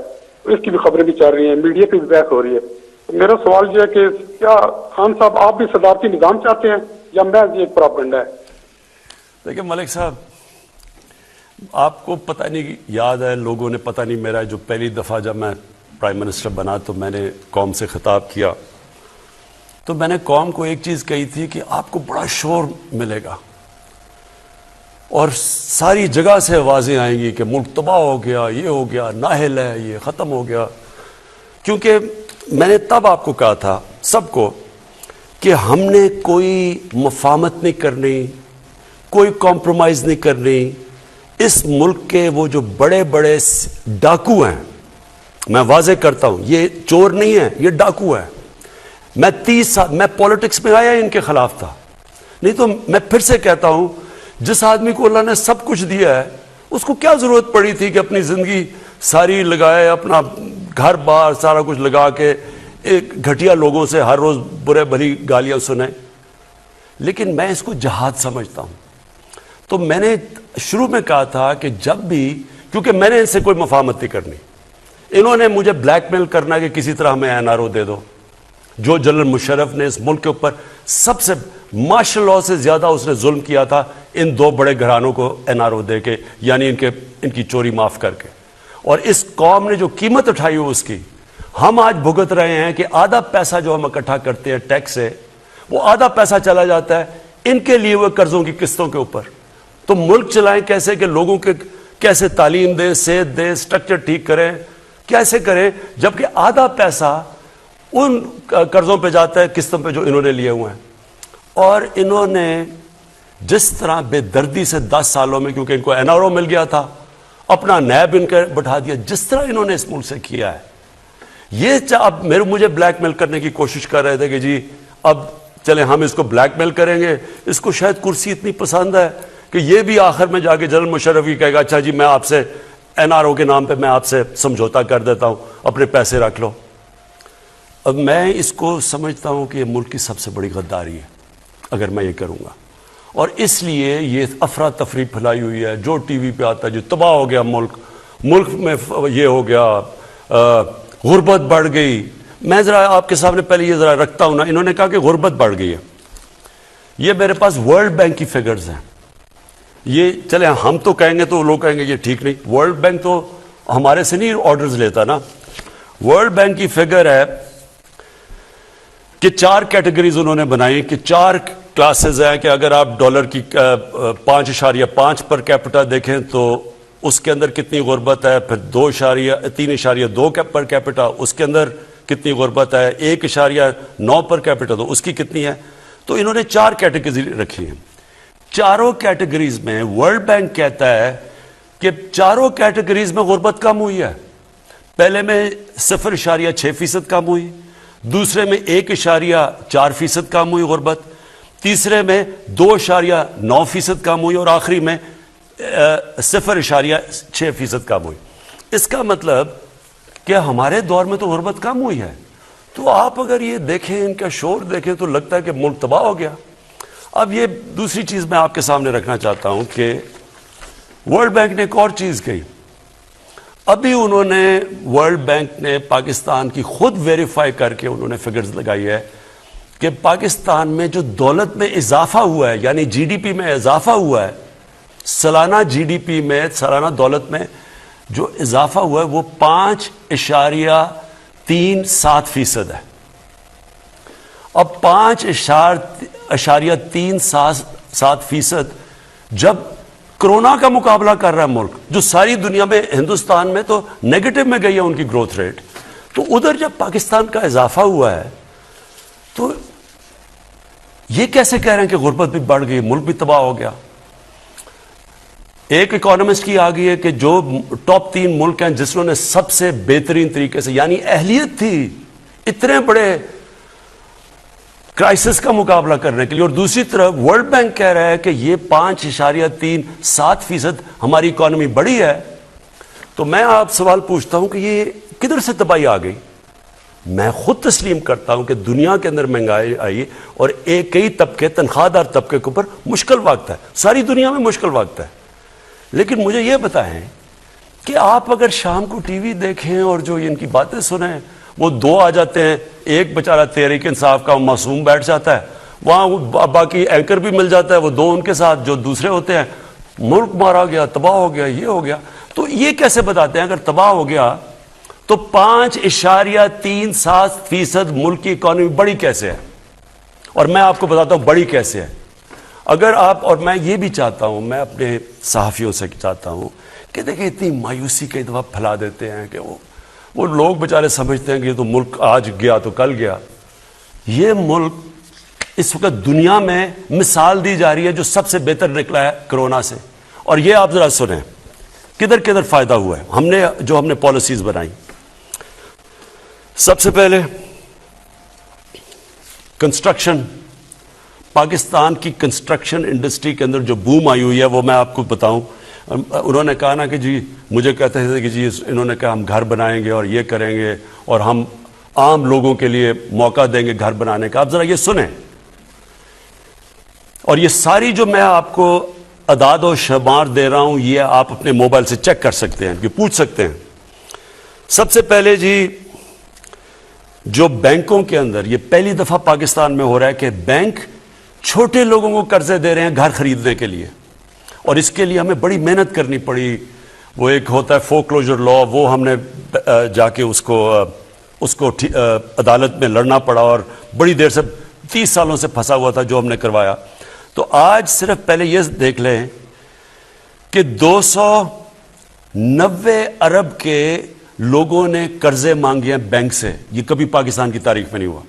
اس کی بھی خبریں بھی چل رہی ہیں، میڈیا پہ بھی بحث ہو رہی ہے۔ تو میرا سوال یہ ہے کہ کیا خان صاحب آپ بھی صدارتی نظام چاہتے ہیں یا محض یہ ایک پراپگنڈا ہے؟ دیکھیں ملک صاحب، آپ کو پتہ نہیں یاد ہے، لوگوں نے پتہ نہیں، میرا جو پہلی دفعہ جب میں پرائم منسٹر بنا تو میں نے قوم سے خطاب کیا، تو میں نے قوم کو ایک چیز کہی تھی کہ آپ کو بڑا شور ملے گا اور ساری جگہ سے آوازیں آئیں گی کہ ملک تباہ ہو گیا، یہ ہو گیا، نااہل ہے، یہ ختم ہو گیا، کیونکہ میں نے تب آپ کو کہا تھا سب کو کہ ہم نے کوئی مفاہمت نہیں کرنی، کوئی کمپرومائز نہیں کرنی۔ اس ملک کے وہ جو بڑے بڑے ڈاکو ہیں، میں واضح کرتا ہوں، یہ چور نہیں ہے، یہ ڈاکو ہے۔ میں 30 سال میں پولیٹکس میں آیا ان کے خلاف تھا، نہیں تو میں پھر سے کہتا ہوں، جس آدمی کو اللہ نے سب کچھ دیا ہے اس کو کیا ضرورت پڑی تھی کہ اپنی زندگی ساری لگائے، اپنا گھر بار سارا کچھ لگا کے ایک گھٹیا لوگوں سے ہر روز برے بھلی گالیاں سنیں۔ لیکن میں اس کو جہاد سمجھتا ہوں، تو میں نے شروع میں کہا تھا کہ جب بھی، کیونکہ میں نے ان سے کوئی مفاہمت نہیں کرنی، انہوں نے مجھے بلیک میل کرنا کہ کسی طرح ہمیں NRO دے دو، جو جنرل مشرف نے اس ملک کے اوپر سب سے مارشل لاء سے زیادہ اس نے ظلم کیا تھا ان 2 بڑے گھرانوں کو NRO دے کے، یعنی ان کی چوری معاف کر کے، اور اس قوم نے جو قیمت اٹھائی ہو اس کی ہم آج بھگت رہے ہیں کہ آدھا پیسہ جو ہم اکٹھا کرتے ہیں ٹیکس سے، وہ آدھا پیسہ چلا جاتا ہے ان کے لیے ہوئے قرضوں کی قسطوں کے اوپر۔ تو ملک چلائیں کیسے کہ لوگوں کے کیسے تعلیم دیں، صحت دیں، سٹرکچر ٹھیک کریں، کیسے کریں، جبکہ آدھا پیسہ ان قرضوں پہ جاتا ہے، قسطوں پہ جو انہوں نے لیے ہوئے ہیں۔ اور انہوں نے جس طرح بے دردی سے 10 سالوں میں، کیونکہ ان کو NRO مل گیا تھا، اپنا نیب ان کا بٹھا دیا، جس طرح انہوں نے اس ملک سے کیا ہے، یہ اب مجھے بلیک میل کرنے کی کوشش کر رہے تھے کہ جی اب چلیں ہم اس کو بلیک میل کریں گے، اس کو شاید کرسی اتنی پسند ہے کہ یہ بھی آخر میں جا کے جنرل مشرف ہی کہے گا اچھا جی میں آپ سے NRO کے نام پہ میں آپ سے سمجھوتا کر دیتا ہوں، اپنے پیسے رکھ لو۔ اب میں اس کو سمجھتا ہوں کہ یہ ملک کی سب سے بڑی غداری ہے اگر میں یہ کروں گا، اور اس لیے یہ افراتفری پھیلائی ہوئی ہے، جو ٹی وی پہ آتا ہے جو تباہ ہو گیا ملک میں یہ ہو گیا، غربت بڑھ گئی۔ میں ذرا آپ کے سامنے پہلے یہ ذرا رکھتا ہوں نا، انہوں نے کہا کہ غربت بڑھ گئی ہے، یہ میرے پاس ورلڈ بینک کی فگرز ہیں، یہ چلیں ہم تو کہیں گے تو لوگ کہیں گے یہ ٹھیک نہیں، ورلڈ بینک تو ہمارے سے نہیں آرڈرز لیتا نا۔ ورلڈ بینک کی فگر ہے کہ 4 کیٹیگریز انہوں نے بنائی کہ 4 کلاسز ہیں کہ اگر آپ ڈالر کی 5.5 پر کیپٹا دیکھیں تو اس کے اندر کتنی غربت ہے، پھر 3.2 پر کیپٹا اس کے اندر کتنی غربت ہے، 1.9 پر کیپٹا تو اس کی کتنی ہے۔ تو انہوں نے 4 کیٹیگری رکھی ہیں، چاروں کیٹیگریز میں ورلڈ بینک کہتا ہے کہ چاروں کیٹیگریز میں غربت کم ہوئی ہے۔ پہلے میں 0.6% کم ہوئی، دوسرے میں 1.4% کم ہوئی غربت، تیسرے میں 2.9% کم ہوئی، اور آخری میں 0.6% کم ہوئی۔ اس کا مطلب کہ ہمارے دور میں تو غربت کم ہوئی ہے۔ تو آپ اگر یہ دیکھیں، ان کا شور دیکھیں تو لگتا ہے کہ ملک تباہ ہو گیا۔ اب یہ دوسری چیز میں آپ کے سامنے رکھنا چاہتا ہوں کہ ورلڈ بینک نے ایک اور چیز کہی، ابھی انہوں نے ورلڈ بینک نے پاکستان کی خود ویریفائی کر کے انہوں نے فگرز لگائی ہے کہ پاکستان میں جو دولت میں اضافہ ہوا ہے، یعنی جی ڈی پی میں اضافہ ہوا ہے، سالانہ جی ڈی پی میں، سالانہ دولت میں جو اضافہ ہوا ہے وہ 5.37% ہے۔ اب 5.37% جب کرونا کا مقابلہ کر رہا ہے ملک، جو ساری دنیا میں، ہندوستان میں تو نیگیٹو میں گئی ہے ان کی گروتھ ریٹ، تو ادھر جب پاکستان کا اضافہ ہوا ہے تو یہ کیسے کہہ رہے ہیں کہ غربت بھی بڑھ گئی، ملک بھی تباہ ہو گیا؟ ایک اکانومسٹ کی آ گئی ہے کہ جو ٹاپ 3 ملک ہیں جس نے سب سے بہترین طریقے سے، یعنی اہلیت تھی اتنے بڑے کرائسس کا مقابلہ کرنے کے لیے، اور دوسری طرف ورلڈ بینک کہہ رہا ہے کہ یہ 5.37% ہماری اکانومی بڑی ہے. تو میں آپ سوال پوچھتا ہوں کہ یہ کدھر سے تباہی آ گئی؟ میں خود تسلیم کرتا ہوں کہ دنیا کے اندر مہنگائی آئی اور کئی طبقے، تنخواہ دار طبقے کے اوپر مشکل وقت ہے، ساری دنیا میں مشکل وقت ہے. لیکن مجھے یہ بتائیں کہ آپ اگر شام کو ٹی وی دیکھیں اور جو ان کی باتیں سنیں، وہ 2 آ جاتے ہیں، ایک بیچارہ تحریک انصاف کا معصوم بیٹھ جاتا ہے وہاں، باقی اینکر بھی مل جاتا ہے، وہ 2 ان کے ساتھ جو دوسرے ہوتے ہیں، ملک مارا گیا، تباہ ہو گیا، یہ ہو گیا. تو یہ کیسے بتاتے ہیں اگر تباہ ہو گیا تو 5.37% ملک کی اکانومی بڑی کیسے ہے؟ اور میں آپ کو بتاتا ہوں بڑی کیسے ہے. اگر آپ، اور میں یہ بھی چاہتا ہوں، میں اپنے صحافیوں سے چاہتا ہوں کہ دیکھیں اتنی مایوسی کئی دفعہ پھیلا دیتے ہیں کہ وہ لوگ بیچارے سمجھتے ہیں کہ یہ تو ملک آج گیا تو کل گیا. یہ ملک اس وقت دنیا میں مثال دی جا رہی ہے جو سب سے بہتر نکلا ہے کرونا سے. اور یہ آپ ذرا سنیں کدھر کدھر فائدہ ہوا ہے ہم نے پالیسیز بنائی. سب سے پہلے کنسٹرکشن، پاکستان کی کنسٹرکشن انڈسٹری کے اندر جو بوم آئی ہوئی ہے وہ میں آپ کو بتاؤں. انہوں نے کہا نا کہ جی، مجھے کہتے تھے کہ جی انہوں نے کہا ہم گھر بنائیں گے اور یہ کریں گے اور ہم عام لوگوں کے لیے موقع دیں گے گھر بنانے کا. آپ ذرا یہ سنیں، اور یہ ساری جو میں آپ کو اعداد و شمار دے رہا ہوں یہ آپ اپنے موبائل سے چیک کر سکتے ہیں، یہ پوچھ سکتے ہیں. سب سے پہلے جی جو بینکوں کے اندر، یہ پہلی دفعہ پاکستان میں ہو رہا ہے کہ بینک چھوٹے لوگوں کو قرضے دے رہے ہیں گھر خریدنے کے لیے، اور اس کے لیے ہمیں بڑی محنت کرنی پڑی. وہ ایک ہوتا ہے فورکلوجر لا، وہ ہم نے جا کے اس کو عدالت میں لڑنا پڑا اور بڑی دیر سے 30 سالوں سے پھنسا ہوا تھا جو ہم نے کروایا. تو آج صرف پہلے یہ دیکھ لیں کہ 290 ارب کے لوگوں نے قرضے مانگے ہیں بینک سے. یہ کبھی پاکستان کی تاریخ میں نہیں ہوا.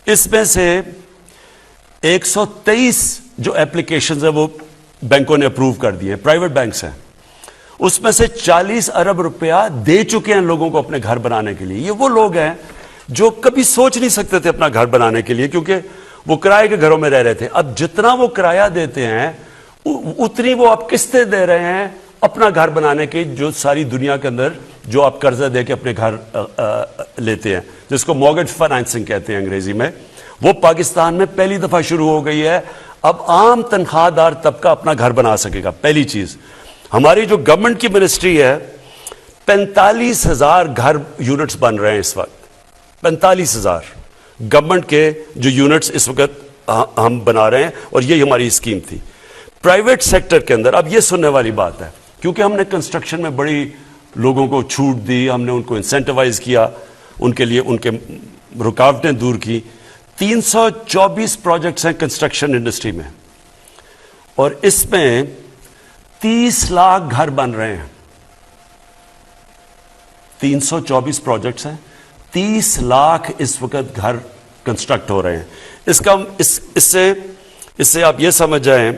اس میں سے 123 جو اپلیکیشنز ہیں وہ بینکوں نے اپروو کر دی ہیں، پرائیویٹ بینکس ہیں. اس میں سے 40 ارب روپیہ دے چکے ہیں لوگوں کو اپنے گھر بنانے کے لیے. یہ وہ لوگ ہیں جو کبھی سوچ نہیں سکتے تھے اپنا گھر بنانے کے لیے کیونکہ وہ کرائے کے گھروں میں رہ رہے تھے. اب جتنا وہ کرایہ دیتے ہیں اتنی وہ آپ قسطیں دے رہے ہیں اپنا گھر بنانے کی، جو ساری دنیا کے اندر جو آپ قرضہ دے کے اپنے گھر لیتے ہیں، جس کو مورگیج فائنانسنگ کہتے ہیں انگریزی میں، وہ پاکستان میں پہلی دفعہ شروع ہو گئی ہے. اب عام تنخواہ دار طبقہ اپنا گھر بنا سکے گا. پہلی چیز، ہماری جو گورنمنٹ کی منسٹری ہے 45,000 گھر یونٹس بن رہے ہیں اس وقت. 45,000 گورنمنٹ کے جو یونٹس اس وقت ہم بنا رہے ہیں، اور یہ ہماری اسکیم تھی. پرائیویٹ سیکٹر کے اندر اب یہ سننے والی بات ہے، کیونکہ ہم نے کنسٹرکشن میں بڑی لوگوں کو چھوٹ دی، ہم نے ان کو انسینٹیوائز کیا، ان کے لیے ان کے رکاوٹیں دور کی. 324 پروجیکٹس ہیں کنسٹرکشن انڈسٹری میں، اور اس میں 30 لاکھ گھر بن رہے ہیں. 324 پروجیکٹس ہیں، 30 لاکھ اس وقت گھر کنسٹرکٹ ہو رہے ہیں. اس سے آپ یہ سمجھ جائیں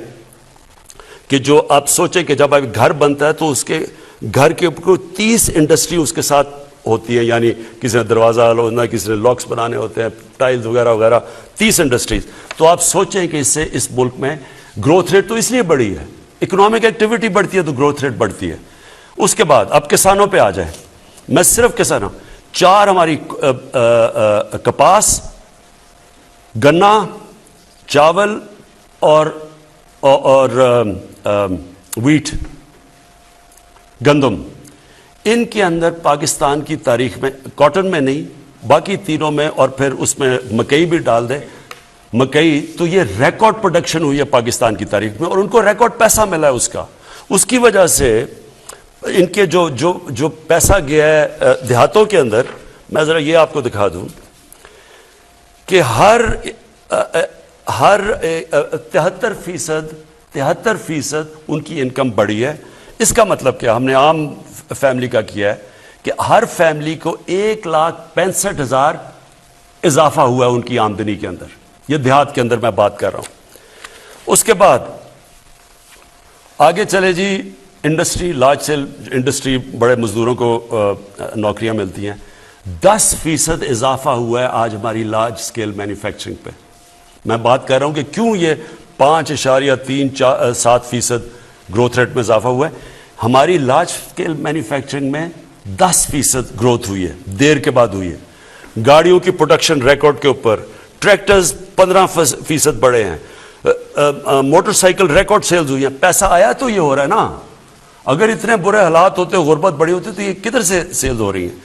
کہ جو آپ سوچیں کہ جب ایک گھر بنتا ہے تو اس کے گھر کے اوپر 30 انڈسٹری اس کے ساتھ ہوتی ہیں، یعنی کسی نے دروازہ لونا، کسی نے لاکس بنانے ہوتے ہیں، ٹائلز وغیرہ وغیرہ، 30 انڈسٹریز. تو آپ سوچیں کہ اس سے اس ملک میں گروتھ ریٹ تو اس لیے بڑھی ہے، اکنامک ایکٹیویٹی بڑھتی ہے تو گروتھ ریٹ بڑھتی ہے. اس کے بعد اب کسانوں پہ آ جائیں. میں صرف کسانوں، 4 ہماری کپاس، گنا، چاول اور ویٹ، گندم، ان کے اندر پاکستان کی تاریخ میں، کاٹن میں نہیں باقی تینوں میں، اور پھر اس میں مکئی بھی ڈال دیں، مکئی، تو یہ ریکارڈ پروڈکشن ہوئی ہے پاکستان کی تاریخ میں، اور ان کو ریکارڈ پیسہ ملا ہے. اس کی وجہ سے ان کے جو پیسہ گیا ہے دیہاتوں کے اندر، میں ذرا یہ آپ کو دکھا دوں کہ ہر 73% ان کی انکم بڑھی ہے. اس کا مطلب کیا؟ ہم نے عام فیملی کا کیا ہے کہ ہر فیملی کو 1,65,000 اضافہ ہوا ہے ان کی آمدنی کے اندر. یہ دیہات کے اندر میں بات کر رہا ہوں. اس کے بعد آگے چلے جی انڈسٹری, لارج سیل انڈسٹری, بڑے مزدوروں کو نوکریاں ملتی ہیں. 10% اضافہ ہوا ہے آج ہماری لارج اسکیل مینوفیکچرنگ پہ. میں بات کر رہا ہوں کہ کیوں یہ 5.37% گروتھ ریٹ میں اضافہ ہوا ہے. ہماری لارج اسکیل مینوفیکچرنگ میں 10% گروتھ ہوئی ہے, دیر کے بعد ہوئی ہے. گاڑیوں کی پروڈکشن ریکارڈ کے اوپر, ٹریکٹرز 15% بڑھے ہیں, موٹر سائیکل ریکارڈ سیلز ہوئی ہیں. پیسہ آیا تو یہ ہو رہا ہے نا. اگر اتنے برے حالات ہوتے, غربت بڑی ہوتی, تو یہ کدھر سے سیلز ہو رہی ہیں؟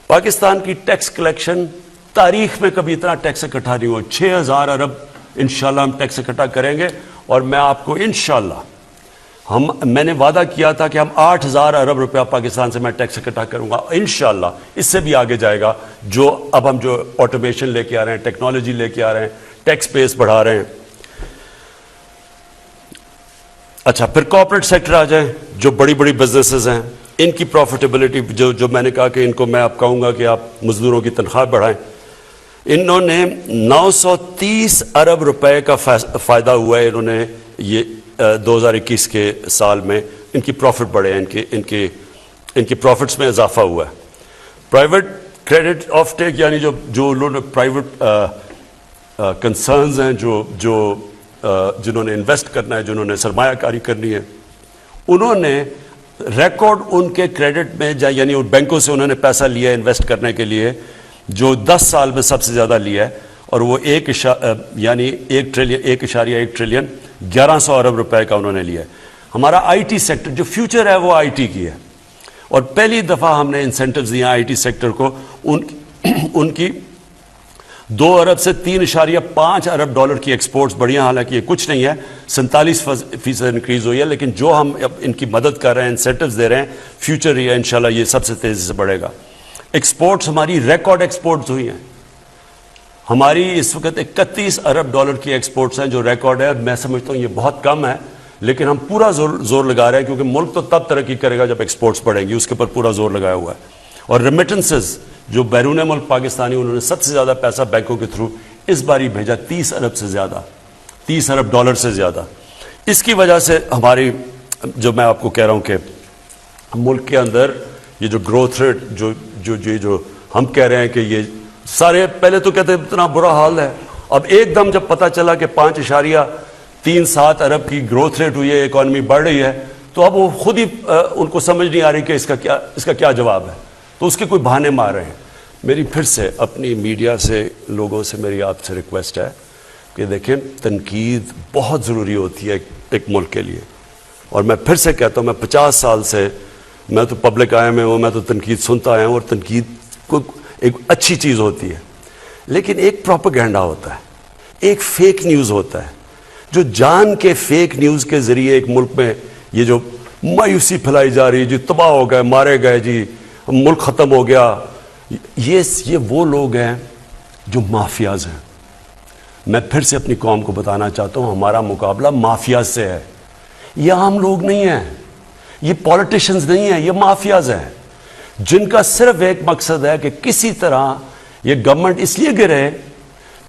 پاکستان کی ٹیکس کلیکشن تاریخ میں کبھی اتنا ٹیکس اکٹھا نہیں ہوا. 6000 ارب انشاءاللہ ہم ٹیکس اکٹھا کریں گے, اور میں آپ کو انشاءاللہ, میں نے وعدہ کیا تھا کہ ہم 8000 ارب روپیہ پاکستان سے میں ٹیکس اکٹھا کروں گا انشاءاللہ. اس سے بھی آگے جائے گا. جو اب ہم جو آٹومیشن لے کے آ رہے ہیں, ٹیکنالوجی لے کے آ رہے ہیں, ٹیکس بیس بڑھا رہے ہیں. اچھا, پھر کارپوریٹ سیکٹر آ جائیں. جو بڑی بڑی بزنسز ہیں, ان کی پروفیٹیبلٹی, جو میں نے کہا کہ ان کو میں آپ کہوں گا کہ آپ مزدوروں کی تنخواہ بڑھائیں, انہوں نے 930 ارب روپے کا فائدہ ہوا ہے. انہوں نے یہ 2021 کے سال میں ان کی پروفٹ بڑھے ہیں, ان کی پروفٹس میں اضافہ ہوا ہے. پرائیویٹ کریڈٹ آف ٹیک, یعنی جو انہوں نے پرائیویٹ کنسرنز ہیں, جنہوں نے انویسٹ کرنا ہے, جنہوں نے سرمایہ کاری کرنی ہے, انہوں نے ریکارڈ ان کے کریڈٹ میں, یعنی ان بینکوں سے انہوں نے پیسہ لیا ہے انویسٹ کرنے کے لیے, جو 10 سال میں سب سے زیادہ لیا ہے, اور وہ 1.1 ٹریلین 1100 ارب روپے کا انہوں نے لیا ہے. ہمارا آئی ٹی سیکٹر, جو فیوچر ہے وہ آئی ٹی کی ہے, اور پہلی دفعہ ہم نے انسینٹیوز دیے آئی ٹی سیکٹر کو. ان کی 2 ارب سے 3.5 ارب ڈالر کی ایکسپورٹس بڑھی ہیں. حالانکہ یہ کچھ نہیں ہے, 47% انکریز ہوئی ہے, لیکن جو ہم ان کی مدد کر رہے ہیں, انسینٹیوز دے رہے ہیں, فیوچر یہ انشاءاللہ یہ سب سے تیزی سے بڑھے گا. ایکسپورٹس ہماری ریکارڈ ایکسپورٹس ہوئی ہیں. ہماری اس وقت 31 ارب ڈالر کی ایکسپورٹس ہیں, جو ریکارڈ ہے. میں سمجھتا ہوں یہ بہت کم ہے, لیکن ہم پورا زور لگا رہے ہیں, کیونکہ ملک تو تب ترقی کرے گا جب ایکسپورٹس بڑھیں گی. اس کے اوپر پورا زور لگایا ہوا ہے. اور ریمیٹنسز, جو بیرون ملک پاکستانی, انہوں نے سب سے زیادہ پیسہ بینکوں کے تھرو اس باری بھیجا, 30 ارب سے زیادہ, 30 ارب ڈالر سے زیادہ. اس کی وجہ سے ہماری, جو میں آپ کو کہہ رہا ہوں کہ ملک کے اندر یہ جو گروتھ ریٹ, جو ہم کہہ رہے ہیں کہ یہ سارے, پہلے تو کہتے ہیں اتنا برا حال ہے, اب ایک دم جب پتہ چلا کہ 5.37 ارب کی گروتھ ریٹ ہوئی ہے, اکانومی بڑھ رہی ہے, تو اب وہ خود ہی ان کو سمجھ نہیں آ رہی کہ اس کا کیا جواب ہے. تو اس کے کوئی بہانے مار رہے ہیں. میری پھر سے اپنی میڈیا سے, لوگوں سے میری آپ سے ریکویسٹ ہے کہ دیکھیں, تنقید بہت ضروری ہوتی ہے ایک ملک کے لیے. اور میں پھر سے کہتا ہوں, میں 50 سال سے, میں تو پبلک آیا میں ہوں, میں تو تنقید سنتا آیا ہوں, اور تنقید کو ایک اچھی چیز ہوتی ہے. لیکن ایک پروپیگنڈا ہوتا ہے, ایک فیک نیوز ہوتا ہے, جو جان کے فیک نیوز کے ذریعے ایک ملک میں یہ جو مایوسی پھیلائی جا رہی ہے, جی تباہ ہو گئے, مارے گئے, جی ملک ختم ہو گیا. یہ وہ لوگ ہیں جو مافیاز ہیں. میں پھر سے اپنی قوم کو بتانا چاہتا ہوں, ہمارا مقابلہ مافیاز سے ہے. یہ عام لوگ نہیں ہیں, یہ پولیٹیشنز نہیں ہیں, یہ مافیاز ہیں, جن کا صرف ایک مقصد ہے کہ کسی طرح یہ گورنمنٹ اس لیے گرے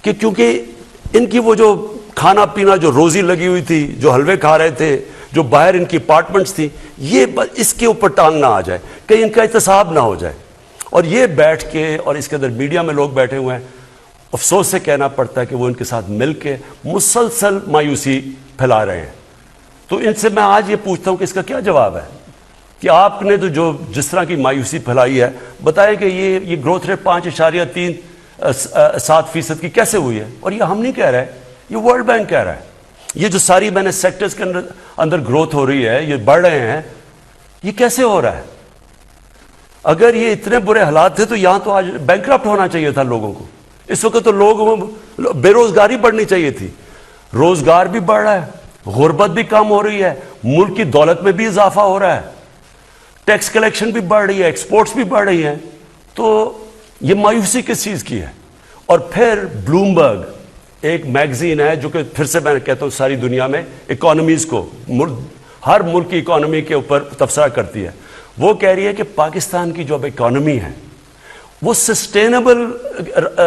کہ کیونکہ ان کی وہ جو کھانا پینا, جو روزی لگی ہوئی تھی, جو حلوے کھا رہے تھے, جو باہر ان کی اپارٹمنٹس تھی, یہ اس کے اوپر ٹانگ نہ آ جائے, کہیں ان کا احتساب نہ ہو جائے. اور یہ بیٹھ کے, اور اس کے اندر میڈیا میں لوگ بیٹھے ہوئے ہیں, افسوس سے کہنا پڑتا ہے کہ وہ ان کے ساتھ مل کے مسلسل مایوسی پھیلا رہے ہیں. تو ان سے میں آج یہ پوچھتا ہوں کہ اس کا کیا جواب ہے کہ آپ نے تو جس طرح کی مایوسی پھیلائی ہے, بتائیں کہ یہ گروتھ ریٹ 5.37% کی کیسے ہوئی ہے. اور یہ ہم نہیں کہہ رہے, یہ ورلڈ بینک کہہ رہا ہے. یہ جو ساری میں نے سیکٹرز کے اندر گروتھ ہو رہی ہے, یہ بڑھ رہے ہیں, یہ کیسے ہو رہا ہے؟ اگر یہ اتنے برے حالات تھے تو یہاں تو آج بینکرپٹ ہونا چاہیے تھا لوگوں کو. اس وقت تو لوگوں بے روزگاری بڑھنی چاہیے تھی. روزگار بھی بڑھ رہا ہے, غربت بھی کم ہو رہی ہے, ملک کی دولت میں بھی اضافہ ہو رہا ہے, ٹیکس کلیکشن بھی بڑھ رہی ہے, ایکسپورٹس بھی بڑھ رہی ہیں. تو یہ مایوسی کس چیز کی ہے؟ اور پھر بلومبرگ ایک میگزین ہے جو کہ پھر سے میں کہتا ہوں ساری دنیا میں اکانومیز کو, ہر ملک کی اکانومی کے اوپر تبصرہ کرتی ہے. وہ کہہ رہی ہے کہ پاکستان کی جو اب اکانومی ہے وہ سسٹینیبل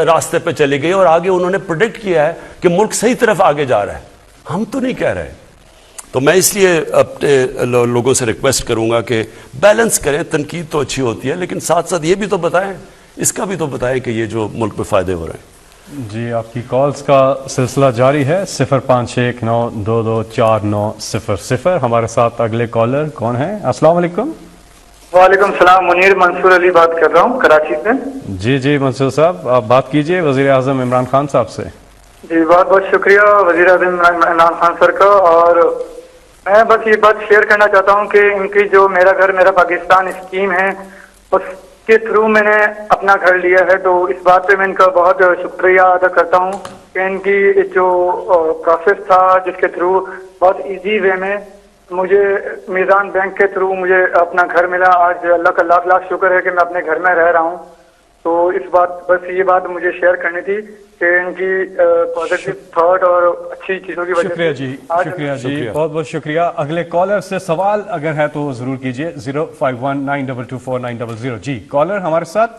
راستے پہ چلی گئی, اور آگے انہوں نے پریڈکٹ کیا ہے کہ ملک صحیح طرف آگے جا رہا ہے. ہم تو نہیں کہہ رہے, تو میں اس لیے اپنے لوگوں سے ریکویسٹ کروں گا کہ بیلنس کریں. تنقید تو اچھی ہوتی ہے لیکن ساتھ ساتھ یہ بھی تو بتائیں, اس کا بھی تو بتائیں کہ یہ جو ملک میں فائدے ہو رہے ہیں. جی آپ کی کالز کا سلسلہ جاری ہے. 0519224900. ہمارے ساتھ اگلے کالر کون ہیں؟ السلام علیکم. وعلیکم السلام. منیر منصور علی بات کر رہا ہوں کراچی سے. جی منصور صاحب آپ بات کیجئے وزیر اعظم عمران خان صاحب سے. جی بہت بہت شکریہ وزیر اعظم عمران خان سر کا. اور میں بس یہ بات شیئر کرنا چاہتا ہوں کہ ان کی جو میرا گھر میرا پاکستان اسکیم ہے اس کے تھرو میں نے اپنا گھر لیا ہے. تو اس بات پہ میں ان کا بہت شکریہ ادا کرتا ہوں کہ ان کی جو پروسیس تھا جس کے تھرو بہت ایزی وے میں مجھے میزان بینک کے تھرو مجھے اپنا گھر ملا. آج اللہ کا لاکھ لاکھ شکر ہے کہ میں اپنے گھر میں رہ رہا ہوں. تو اس بات بس یہ بات مجھے شیئر کرنی تھی کہ ان کی پازیٹیو تھاٹ اور اچھی چیزوں کی وجہ شکریہ جی. شکریہ جی بہت بہت شکریہ. اگلے کالر سے سوال اگر ہے تو ضرور کیجئے. 0519224900. جی کالر ہمارے ساتھ.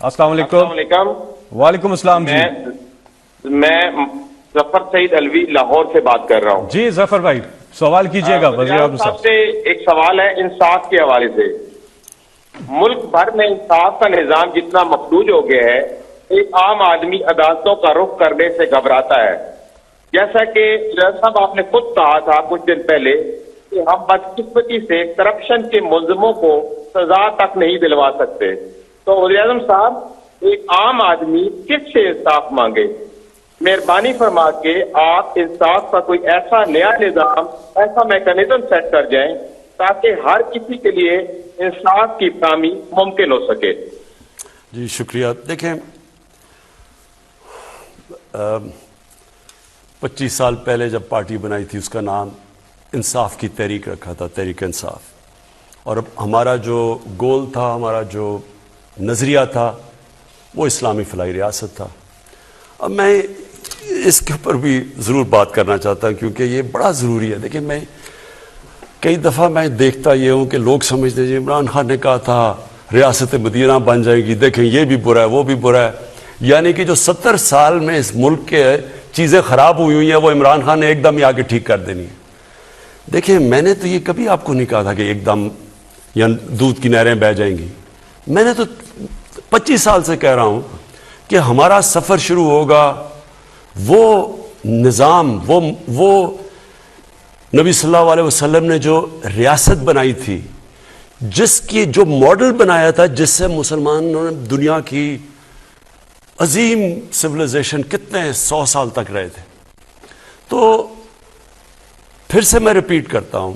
السلام علیکم. وعلیکم السلام. جی میں ظفر سعید الوی لاہور سے بات کر رہا ہوں. جی ظفر بھائی سوال کیجئے گا وزیر اعظم صاحب سے. ایک سوال ہے انصاف کے حوالے سے. ملک بھر میں انصاف کا نظام جتنا مفلوج ہو گیا ہے ایک عام آدمی عدالتوں کا رخ کرنے سے گھبراتا ہے. جیسا کہ صاحب آپ نے خود کہا تھا کچھ دن پہلے کہ ہم بدقسمتی سے کرپشن کے ملزموں کو سزا تک نہیں دلوا سکتے. تو وزیر اعظم صاحب ایک عام آدمی کس سے انصاف مانگے؟ مہربانی فرما کے آپ انصاف کا کوئی ایسا نیا نظام ایسا میکانزم سیٹ کر جائیں تاکہ ہر کسی کے لیے انصاف کی فراہمی ممکن ہو سکے. جی شکریہ. دیکھیں 25 سال پہلے جب پارٹی بنائی تھی اس کا نام انصاف کی تحریک رکھا تھا, تحریک انصاف. اور اب ہمارا جو گول تھا, ہمارا جو نظریہ تھا وہ اسلامی فلاحی ریاست تھا. اب میں اس کے اوپر بھی ضرور بات کرنا چاہتا ہوں کیونکہ یہ بڑا ضروری ہے. دیکھیں میں کئی دفعہ میں دیکھتا یہ ہوں کہ لوگ سمجھتے ہیں عمران خان نے کہا تھا ریاست مدینہ بن جائے گی, دیکھیں یہ بھی برا ہے وہ بھی برا ہے. یعنی کہ جو 70 سال میں اس ملک کے چیزیں خراب ہوئی ہیں وہ عمران خان نے ایک دم ہی آگے ٹھیک کر دینی ہے. دیکھیں میں نے تو یہ کبھی آپ کو نہیں کہا تھا کہ ایک دم یا دودھ کی نہریں بہہ جائیں گی. میں نے تو 25 سال سے کہہ رہا ہوں کہ ہمارا سفر شروع ہوگا وہ نظام وہ نبی صلی اللہ علیہ وسلم نے جو ریاست بنائی تھی, جس کی جو ماڈل بنایا تھا, جس سے مسلمانوں نے دنیا کی عظیم سویلائزیشن کتنے 100 سال تک رہے تھے. تو پھر سے میں ریپیٹ کرتا ہوں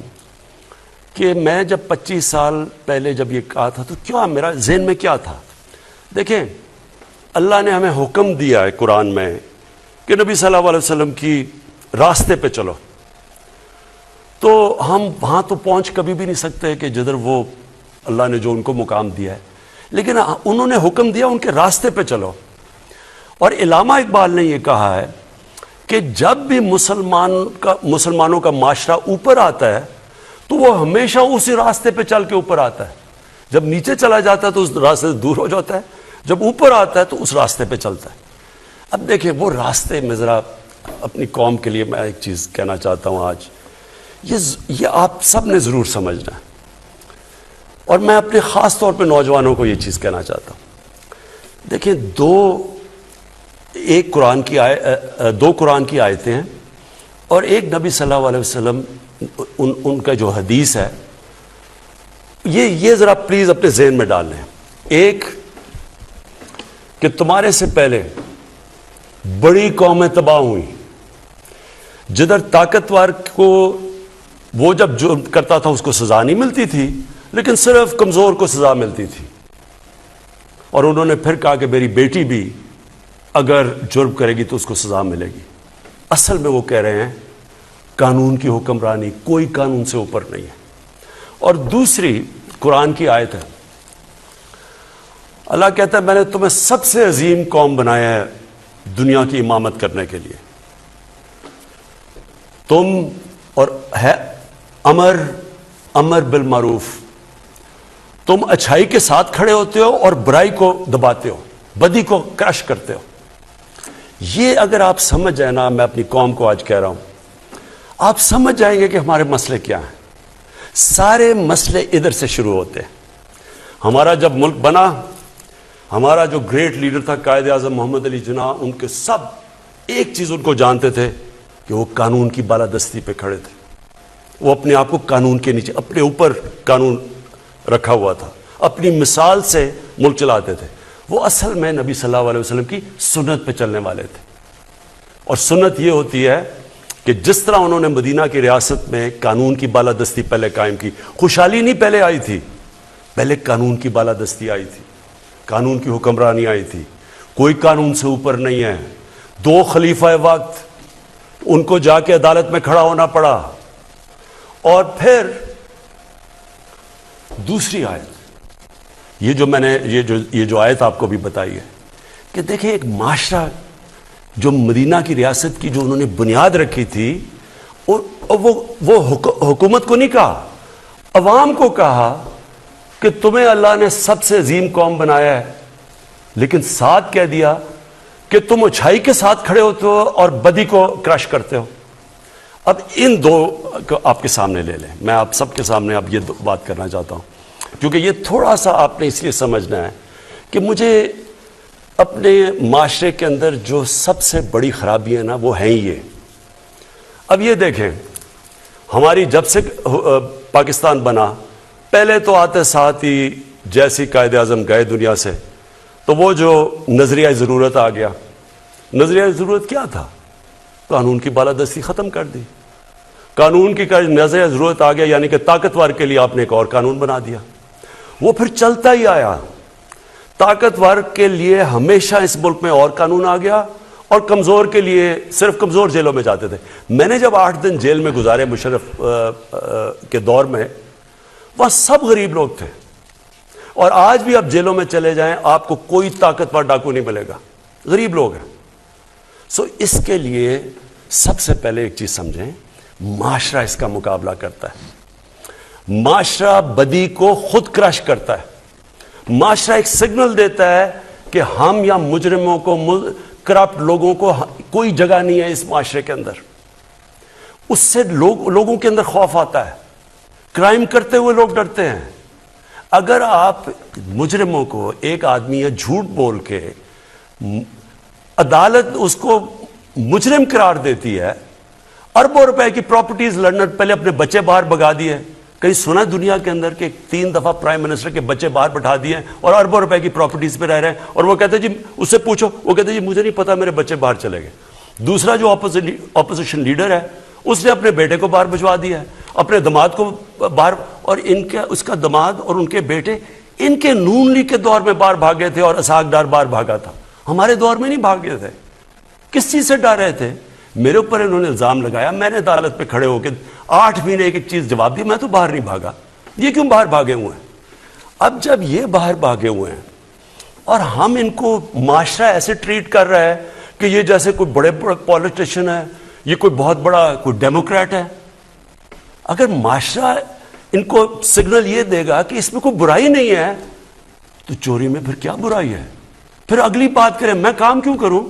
کہ میں جب 25 سال پہلے جب یہ کہا تھا تو کیا میرا ذہن میں کیا تھا؟ دیکھیں اللہ نے ہمیں حکم دیا ہے قرآن میں کہ نبی صلی اللہ علیہ وسلم کی راستے پہ چلو. تو ہم وہاں تو پہنچ کبھی بھی نہیں سکتے کہ جدھر وہ اللہ نے جو ان کو مقام دیا ہے, لیکن انہوں نے حکم دیا ان کے راستے پہ چلو. اور علامہ اقبال نے یہ کہا ہے کہ جب بھی مسلمانوں کا معاشرہ اوپر آتا ہے تو وہ ہمیشہ اسی راستے پہ چل کے اوپر آتا ہے. جب نیچے چلا جاتا ہے تو اس راستے سے دور ہو جاتا ہے, جب اوپر آتا ہے تو اس راستے پہ چلتا ہے. اب دیکھیں وہ راستے میں ذرا اپنی قوم کے لیے میں ایک چیز کہنا چاہتا ہوں آج, یہ آپ سب نے ضرور سمجھنا ہے, اور میں اپنے خاص طور پہ نوجوانوں کو یہ چیز کہنا چاہتا ہوں. دیکھیں دو قرآن کی آیتیں ہیں اور ایک نبی صلی اللہ علیہ وسلم ان کا جو حدیث ہے, یہ ذرا پلیز اپنے ذہن میں ڈال لیں. ایک کہ تمہارے سے پہلے بڑی قومیں تباہ ہوئیں, جدھر طاقتور کو وہ جب جرم کرتا تھا اس کو سزا نہیں ملتی تھی, لیکن صرف کمزور کو سزا ملتی تھی. اور انہوں نے پھر کہا کہ میری بیٹی بھی اگر جرم کرے گی تو اس کو سزا ملے گی. اصل میں وہ کہہ رہے ہیں قانون کی حکمرانی, کوئی قانون سے اوپر نہیں ہے. اور دوسری قرآن کی آیت ہے, اللہ کہتا ہے میں نے تمہیں سب سے عظیم قوم بنایا ہے دنیا کی امامت کرنے کے لیے. تم اور ہے امر بالمعروف, تم اچھائی کے ساتھ کھڑے ہوتے ہو اور برائی کو دباتے ہو, بدی کو کرش کرتے ہو. یہ اگر آپ سمجھ جائیں نا, میں اپنی قوم کو آج کہہ رہا ہوں, آپ سمجھ جائیں گے کہ ہمارے مسئلے کیا ہیں. سارے مسئلے ادھر سے شروع ہوتے ہیں. ہمارا جب ملک بنا, ہمارا جو گریٹ لیڈر تھا قائد اعظم محمد علی جناح, ان کے سب ایک چیز ان کو جانتے تھے کہ وہ قانون کی بالادستی پہ کھڑے تھے. وہ اپنے آپ کو قانون کے نیچے, اپنے اوپر قانون رکھا ہوا تھا, اپنی مثال سے ملک چلاتے تھے. وہ اصل میں نبی صلی اللہ علیہ وسلم کی سنت پہ چلنے والے تھے. اور سنت یہ ہوتی ہے کہ جس طرح انہوں نے مدینہ کی ریاست میں قانون کی بالادستی پہلے قائم کی, خوشحالی نہیں پہلے آئی تھی, پہلے قانون کی بالادستی آئی تھی, قانون کی حکمرانی آئی تھی. کوئی قانون سے اوپر نہیں ہے. 2 خلیفہ وقت ان کو جا کے عدالت میں کھڑا ہونا پڑا. اور پھر دوسری آیت, یہ جو میں نے یہ جو آیت آپ کو بھی بتائی ہے کہ دیکھیں ایک معاشرہ جو مدینہ کی ریاست کی جو انہوں نے بنیاد رکھی تھی, اور وہ حکومت کو نہیں کہا, عوام کو کہا کہ تمہیں اللہ نے سب سے عظیم قوم بنایا ہے, لیکن ساتھ کہہ دیا کہ تم اچھائی کے ساتھ کھڑے ہوتے ہو اور بدی کو کرش کرتے ہو. اب ان دو کو آپ کے سامنے لے لیں. میں آپ سب کے سامنے اب یہ بات کرنا چاہتا ہوں, کیونکہ یہ تھوڑا سا آپ نے اس لیے سمجھنا ہے کہ مجھے اپنے معاشرے کے اندر جو سب سے بڑی خرابی ہے نا, وہ ہیں یہ. اب یہ دیکھیں, ہماری جب سے پاکستان بنا, پہلے تو آتے ساتھ ہی جیسی قائد اعظم گئے دنیا سے, تو وہ جو نظریہ ضرورت آ گیا. نظریہ ضرورت کیا تھا؟ قانون کی بالادستی ختم کر دی. قانون کی نظریہ ضرورت آ گیا, یعنی کہ طاقتور کے لیے آپ نے ایک اور قانون بنا دیا. وہ پھر چلتا ہی آیا. طاقتور کے لیے ہمیشہ اس ملک میں اور قانون آ گیا, اور کمزور کے لیے صرف کمزور جیلوں میں جاتے تھے. میں نے جب 8 دن جیل میں گزارے مشرف کے دور میں, وہاں سب غریب لوگ تھے. اور آج بھی آپ جیلوں میں چلے جائیں, آپ کو کوئی طاقتور ڈاکو نہیں ملے گا, غریب لوگ ہیں. اس کے لیے سب سے پہلے ایک چیز سمجھیں, معاشرہ اس کا مقابلہ کرتا ہے. معاشرہ بدی کو خود کرش کرتا ہے. معاشرہ ایک سگنل دیتا ہے کہ ہم یا مجرموں کو, کرپٹ لوگوں کو کوئی جگہ نہیں ہے اس معاشرے کے اندر. اس سے لوگوں کے اندر خوف آتا ہے. کرائم کرتے ہوئے لوگ ڈرتے ہیں. اگر آپ مجرموں کو, ایک آدمی ہے جھوٹ بول کے, عدالت اس کو مجرم قرار دیتی ہے, اربوں روپے کی پراپرٹیز لندن, پہلے اپنے بچے باہر بھگا دیے. کہیں سنا دنیا کے اندر کہ 3 دفعہ پرائم منسٹر کے بچے باہر بٹھا دیے اور اربوں روپے کی پراپرٹیز پہ رہ رہے ہیں, اور وہ کہتے ہیں جی اس سے پوچھو, وہ کہتے ہیں جی مجھے نہیں پتا, میرے بچے باہر چلے گئے. دوسرا جو اپوزیشن لیڈر ہے, اس نے اپنے بیٹے کو باہر بھجوا دیا ہے, اپنے دماد کو باہر, اور اس کا دماد اور ان کے بیٹے ان کے نون لیگ کے دور میں باہر بھاگے تھے, اور اسحاق ڈار باہر بھاگا تھا. ہمارے دور میں نہیں بھاگے تھے. کس چیز سے ڈر رہے تھے؟ میرے اوپر انہوں نے الزام لگایا, میں نے عدالت پہ کھڑے ہو کے 8 مہینے ایک چیز جواب دی, میں تو باہر نہیں بھاگا. یہ کیوں باہر بھاگے ہوئے ہیں؟ اب جب یہ باہر بھاگے ہوئے ہیں اور ہم ان کو معاشرہ ایسے ٹریٹ کر رہا ہے کہ یہ جیسے کوئی بڑے پولیٹیشین ہے, یہ کوئی بہت بڑا کوئی ڈیموکریٹ ہے. اگر معاشرہ ان کو سگنل یہ دے گا کہ اس میں کوئی برائی نہیں ہے, تو چوری میں پھر کیا برائی ہے؟ پھر اگلی بات کریں, میں کام کیوں کروں,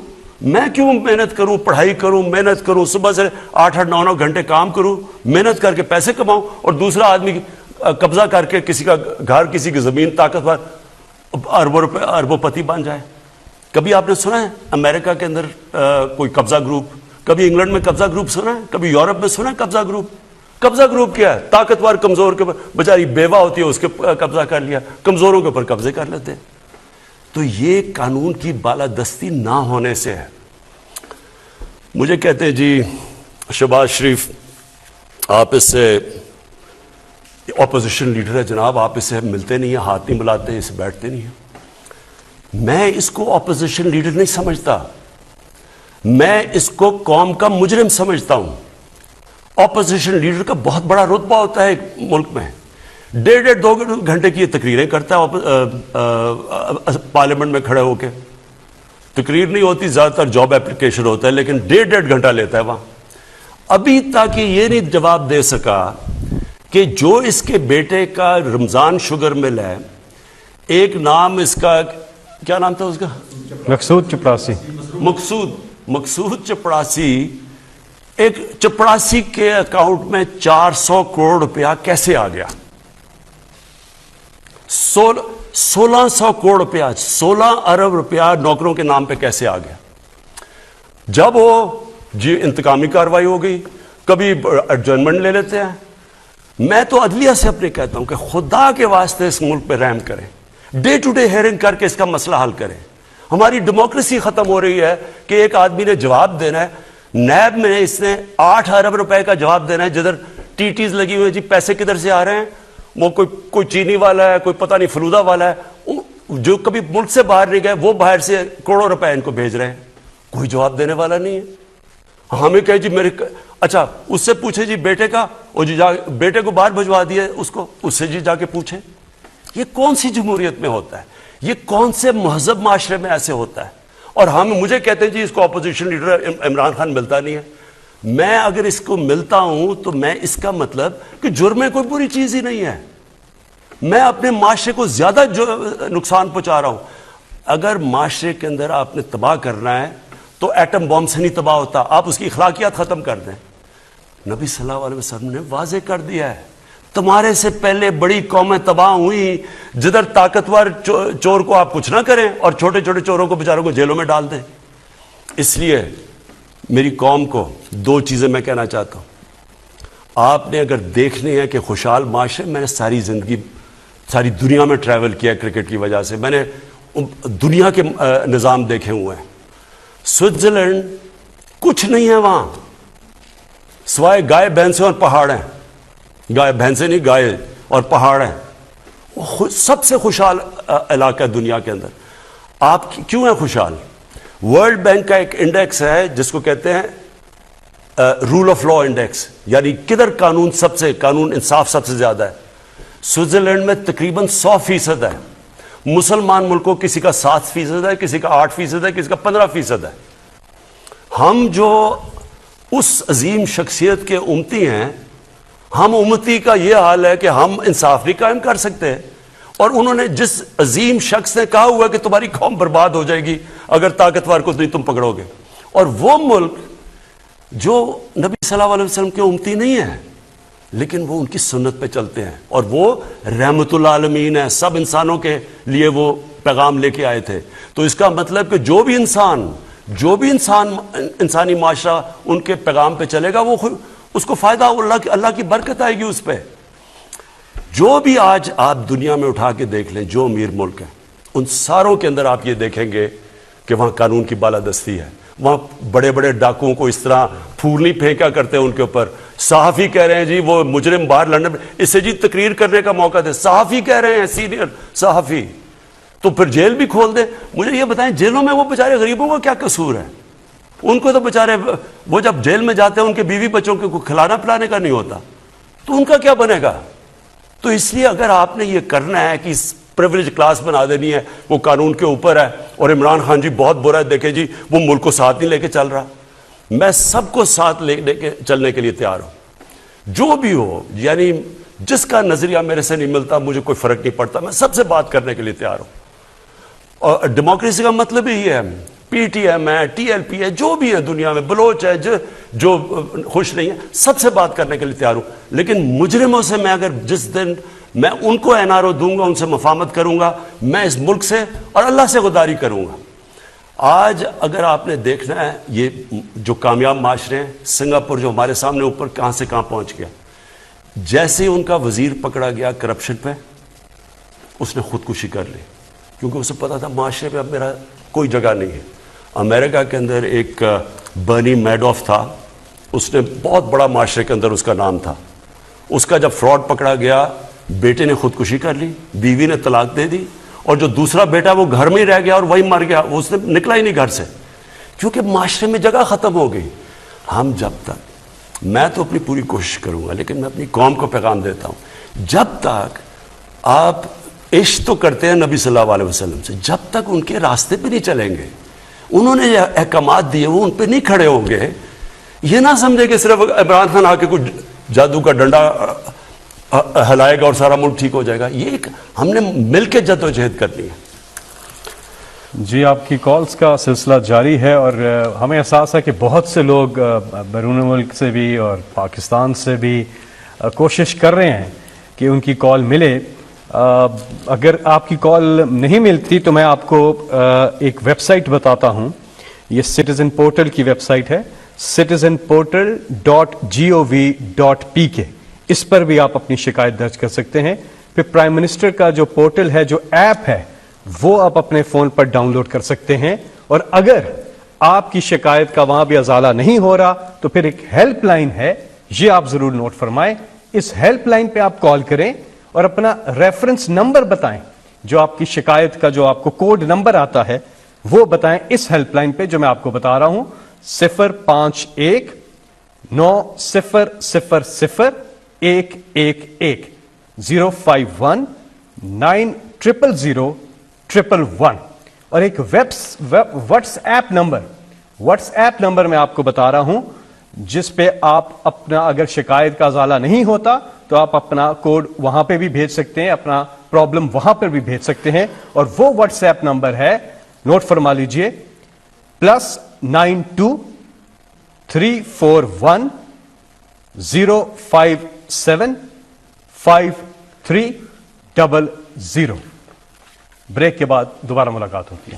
میں کیوں محنت کروں, پڑھائی کروں, محنت کروں, صبح سے 8-9 گھنٹے کام کروں, محنت کر کے پیسے کماؤں, اور دوسرا آدمی قبضہ کر کے کسی کا گھر, کسی کی زمین, طاقتور اربوں روپے, اربوں پتی بن جائے. کبھی آپ نے سنا ہے امریکہ کے اندر کوئی قبضہ گروپ؟ کبھی انگلینڈ میں قبضہ گروپ سنا ہے؟ کبھی یورپ میں سنا ہے قبضہ گروپ؟ قبضہ گروپ کیا ہے؟ طاقتور کمزور کے اوپر, بیچاری بیوہ ہوتی ہے اس کے قبضہ کر لیا, کمزوروں کے اوپر قبضے کر لیتے ہیں. تو یہ قانون کی بالادستی نہ ہونے سے ہے. مجھے کہتے ہیں جی شہباز شریف آپ اس سے اپوزیشن لیڈر ہے جناب, آپ اس سے ملتے نہیں ہیں, ہاتھ نہیں ملاتے ہیں, اس سے بیٹھتے نہیں ہیں. میں اس کو اپوزیشن لیڈر نہیں سمجھتا, میں اس کو قوم کا مجرم سمجھتا ہوں. اپوزیشن لیڈر کا بہت بڑا رتبہ ہوتا ہے ایک ملک میں. 1.5-2 گھنٹے کی یہ تقریریں کرتا ہے پارلیمنٹ میں کھڑے ہو کے. تقریر نہیں ہوتی, زیادہ تر جاب اپلیکیشن ہوتا ہے, لیکن 1.5 گھنٹہ لیتا ہے وہاں. ابھی تک یہ نہیں جواب دے سکا کہ جو اس کے بیٹے کا رمضان شوگر مل ہے, ایک نام اس کا کیا نام تھا اس کا, مقصود چپڑاسی. مقصود چپڑاسی ایک چپڑاسی کے اکاؤنٹ میں 400 کروڑ روپیہ کیسے آ گیا؟ 1600 کروڑ روپیہ، 16 ارب روپیہ نوکروں کے نام پہ کیسے آ گیا؟ جب وہ انتقامی کاروائی ہو گئی، کبھی ایڈجرنمنٹ لے لیتے ہیں. میں تو عدلیہ سے اپنے کہتا ہوں کہ خدا کے واسطے اس ملک پہ رحم کریں، ڈے ٹو ڈے ہیئرنگ کر کے اس کا مسئلہ حل کریں. ہماری ڈیموکریسی ختم ہو رہی ہے کہ ایک آدمی نے جواب دینا ہے. نیب میں اس نے 8 ارب روپے کا جواب دینا ہے، جدھر ٹی ٹیز لگی ہوئی، جی پیسے کدھر سے آ رہے ہیں؟ وہ کوئی چینی والا ہے، کوئی پتہ نہیں فلودہ والا ہے، جو کبھی ملک سے باہر نہیں گئے، وہ باہر سے کروڑوں روپے ان کو بھیج رہے ہیں. کوئی جواب دینے والا نہیں ہے. ہمیں کہے جی میرے، اچھا اس سے پوچھے جی بیٹے کا، اور جی بیٹے کو باہر بھجوا دیا اس سے جی جا کے پوچھیں. یہ کون سی جمہوریت میں ہوتا ہے؟ یہ کون سے مہذب معاشرے میں ایسے ہوتا ہے؟ اور مجھے کہتے ہیں جی اس کو اپوزیشن لیڈر عمران خان ملتا نہیں ہے. میں اگر اس کو ملتا ہوں تو میں اس کا مطلب کہ جرم میں کوئی بری چیز ہی نہیں ہے. میں اپنے معاشرے کو زیادہ نقصان پہنچا رہا ہوں. اگر معاشرے کے اندر آپ نے تباہ کرنا ہے تو ایٹم بم سے نہیں تباہ ہوتا، آپ اس کی اخلاقیات ختم کر دیں. نبی صلی اللہ علیہ وسلم نے واضح کر دیا ہے، تمہارے سے پہلے بڑی قومیں تباہ ہوئی، جدھر طاقتور چور کو آپ کچھ نہ کریں اور چھوٹے چھوٹے چوروں کو بیچاروں کو جیلوں میں ڈال دیں. اس لیے میری قوم کو 2 چیزیں میں کہنا چاہتا ہوں. آپ نے اگر دیکھنی ہے کہ خوشحال معاشرے، میں نے ساری زندگی ساری دنیا میں ٹریول کیا کرکٹ کی وجہ سے، میں نے دنیا کے نظام دیکھے ہوئے ہیں. سوئٹزرلینڈ کچھ نہیں ہے وہاں سوائے گائے بھینسیں اور پہاڑ ہیں. گائے بھینسیں نہیں، گائے اور پہاڑ ہیں. سب سے خوشحال علاقہ ہے دنیا کے اندر. آپ کیوں ہیں خوشحال؟ ورلڈ بینک کا ایک انڈیکس ہے جس کو کہتے ہیں رول آف لا انڈیکس، یعنی کدھر قانون انصاف سب سے زیادہ ہے. سوئٹزرلینڈ میں تقریباً 100% ہے. مسلمان ملکوں کسی کا 7% ہے، کسی کا 8% ہے، کسی کا 15% ہے. ہم جو اس عظیم شخصیت کے امتی ہیں، ہم امتی کا یہ حال ہے کہ ہم انصاف نہیں قائم کر سکتے. اور انہوں نے جس عظیم شخص نے کہا ہوا کہ تمہاری قوم برباد ہو جائے گی اگر طاقتور کو نہیں تم پکڑو گے، اور وہ ملک جو نبی صلی اللہ علیہ وسلم کے امتی نہیں ہے لیکن وہ ان کی سنت پہ چلتے ہیں، اور وہ رحمت العالمین ہے، سب انسانوں کے لیے وہ پیغام لے کے آئے تھے. تو اس کا مطلب کہ جو بھی انسان انسانی معاشرہ ان کے پیغام پہ چلے گا، وہ اس کو فائدہ، اللہ کی برکت آئے گی اس پہ. جو بھی آج آپ دنیا میں اٹھا کے دیکھ لیں جو امیر ملک ہیں، ان ساروں کے اندر آپ یہ دیکھیں گے کہ وہاں قانون کی بالادستی ہے. وہاں بڑے بڑے ڈاکوؤں کو اس طرح پھول نہیں پھینکا کرتے ان کے اوپر. صحافی کہہ رہے ہیں جی وہ مجرم باہر لندن میں، اس سے جی تقریر کرنے کا موقع دے. صحافی کہہ رہے ہیں، سینئر صحافی، تو پھر جیل بھی کھول دیں. مجھے یہ بتائیں جیلوں میں وہ بیچارے غریبوں کا کیا قصور ہے؟ ان کو تو بیچارے وہ جب جیل میں جاتے ہیں ان کے بیوی بچوں کو کھلانا پلانے کا نہیں ہوتا، تو ان کا کیا بنے گا؟ تو اس لیے اگر آپ نے یہ کرنا ہے کہ اس پریویلیج کلاس بنا دینی ہے، وہ قانون کے اوپر ہے، اور عمران خان جی بہت برا ہے، دیکھیں جی وہ ملک کو ساتھ نہیں لے کے چل رہا. میں سب کو ساتھ لے کے چلنے کے لیے تیار ہوں، جو بھی ہو. یعنی جس کا نظریہ میرے سے نہیں ملتا مجھے کوئی فرق نہیں پڑتا، میں سب سے بات کرنے کے لیے تیار ہوں. اور ڈیموکریسی کا مطلب ہی ہے، پی ٹی ایم ہے، ٹی ایل پی ہے، جو بھی ہے دنیا میں، بلوچ ہے جو خوش نہیں ہے، سب سے بات کرنے کے لیے تیار ہوں. لیکن مجرموں سے میں اگر جس دن میں ان کو این آر او دوں گا، ان سے مفاہمت کروں گا، میں اس ملک سے اور اللہ سے غداری کروں گا. آج اگر آپ نے دیکھنا ہے یہ جو کامیاب معاشرے ہیں، سنگاپور جو ہمارے سامنے اوپر کہاں سے کہاں پہنچ گیا، جیسے ہی ان کا وزیر پکڑا گیا کرپشن پہ، اس نے خودکشی کر لی، کیونکہ اسے پتا تھا معاشرے پہ اب میرا کوئی جگہ نہیں ہے. امریکہ کے اندر ایک برنی میڈوف تھا، اس نے بہت بڑا معاشرے کے اندر اس کا نام تھا. اس کا جب فراڈ پکڑا گیا، بیٹے نے خودکشی کر لی، بیوی نے طلاق دے دی، اور جو دوسرا بیٹا وہ گھر میں ہی رہ گیا اور وہی مر گیا، وہ اس نے نکلا ہی نہیں گھر سے، کیونکہ معاشرے میں جگہ ختم ہو گئی. ہم جب تک، میں تو اپنی پوری کوشش کروں گا لیکن میں اپنی قوم کو پیغام دیتا ہوں، جب تک آپ عشق تو کرتے ہیں نبی صلی اللہ علیہ وسلم سے، جب تک ان کے راستے پہ نہیں چلیں گے، انہوں نے یہ احکامات دیے وہ ان پہ نہیں کھڑے ہوں گے، یہ نہ سمجھے کہ صرف عمران خان آ کے کچھ جادو کا ڈنڈا ہلائے گا اور سارا ملک ٹھیک ہو جائے گا. یہ ایک ہم نے مل کے جدوجہد کرنی ہے. جی آپ کی کالز کا سلسلہ جاری ہے اور ہمیں احساس ہے کہ بہت سے لوگ بیرون ملک سے بھی اور پاکستان سے بھی کوشش کر رہے ہیں کہ ان کی کال ملے. اگر آپ کی کال نہیں ملتی تو میں آپ کو ایک ویب سائٹ بتاتا ہوں. یہ سٹیزن پورٹل کی ویب سائٹ ہے citizenportal.gov.pk. اس پر بھی آپ اپنی شکایت درج کر سکتے ہیں. پھر پرائم منسٹر کا جو پورٹل ہے, جو ایپ ہے, وہ آپ اپنے فون پر ڈاؤن لوڈ کر سکتے ہیں. اور اگر آپ کی شکایت کا وہاں بھی ازالہ نہیں ہو رہا تو پھر ایک ہیلپ لائن ہے, یہ آپ ضرور نوٹ فرمائیں. اس ہیلپ لائن پہ آپ کال کریں اور اپنا ریفرنس نمبر بتائیں, جو آپ کی شکایت کا جو آپ کو کوڈ نمبر آتا ہے وہ بتائیں اس ہیلپ لائن پہ جو میں آپ کو بتا رہا ہوں, 051-900-111 051-900-111. اور ایک واٹس ایپ نمبر میں آپ کو بتا رہا ہوں جس پہ آپ اپنا اگر شکایت کا ازالہ نہیں ہوتا تو آپ اپنا کوڈ وہاں پہ بھی بھیج سکتے ہیں, اپنا پرابلم وہاں پر بھی بھیج سکتے ہیں. اور وہ واٹس ایپ نمبر ہے, نوٹ فرما لیجئے, +92-341-057-5300. بریک کے بعد دوبارہ ملاقات ہوتی ہے.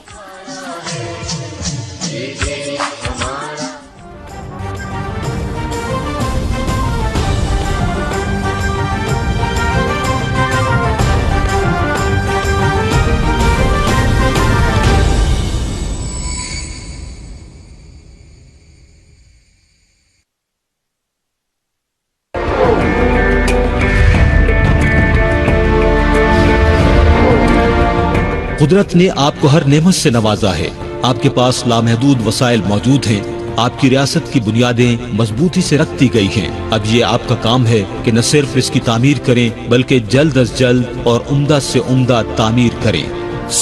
قدرت نے آپ کو ہر نعمت سے نوازا ہے. آپ کے پاس لامحدود وسائل موجود ہیں. آپ کی ریاست کی بنیادیں مضبوطی سے رکھتی گئی ہیں. اب یہ آپ کا کام ہے کہ نہ صرف اس کی تعمیر کریں بلکہ جلد از جلد اور عمدہ سے عمدہ تعمیر کریں.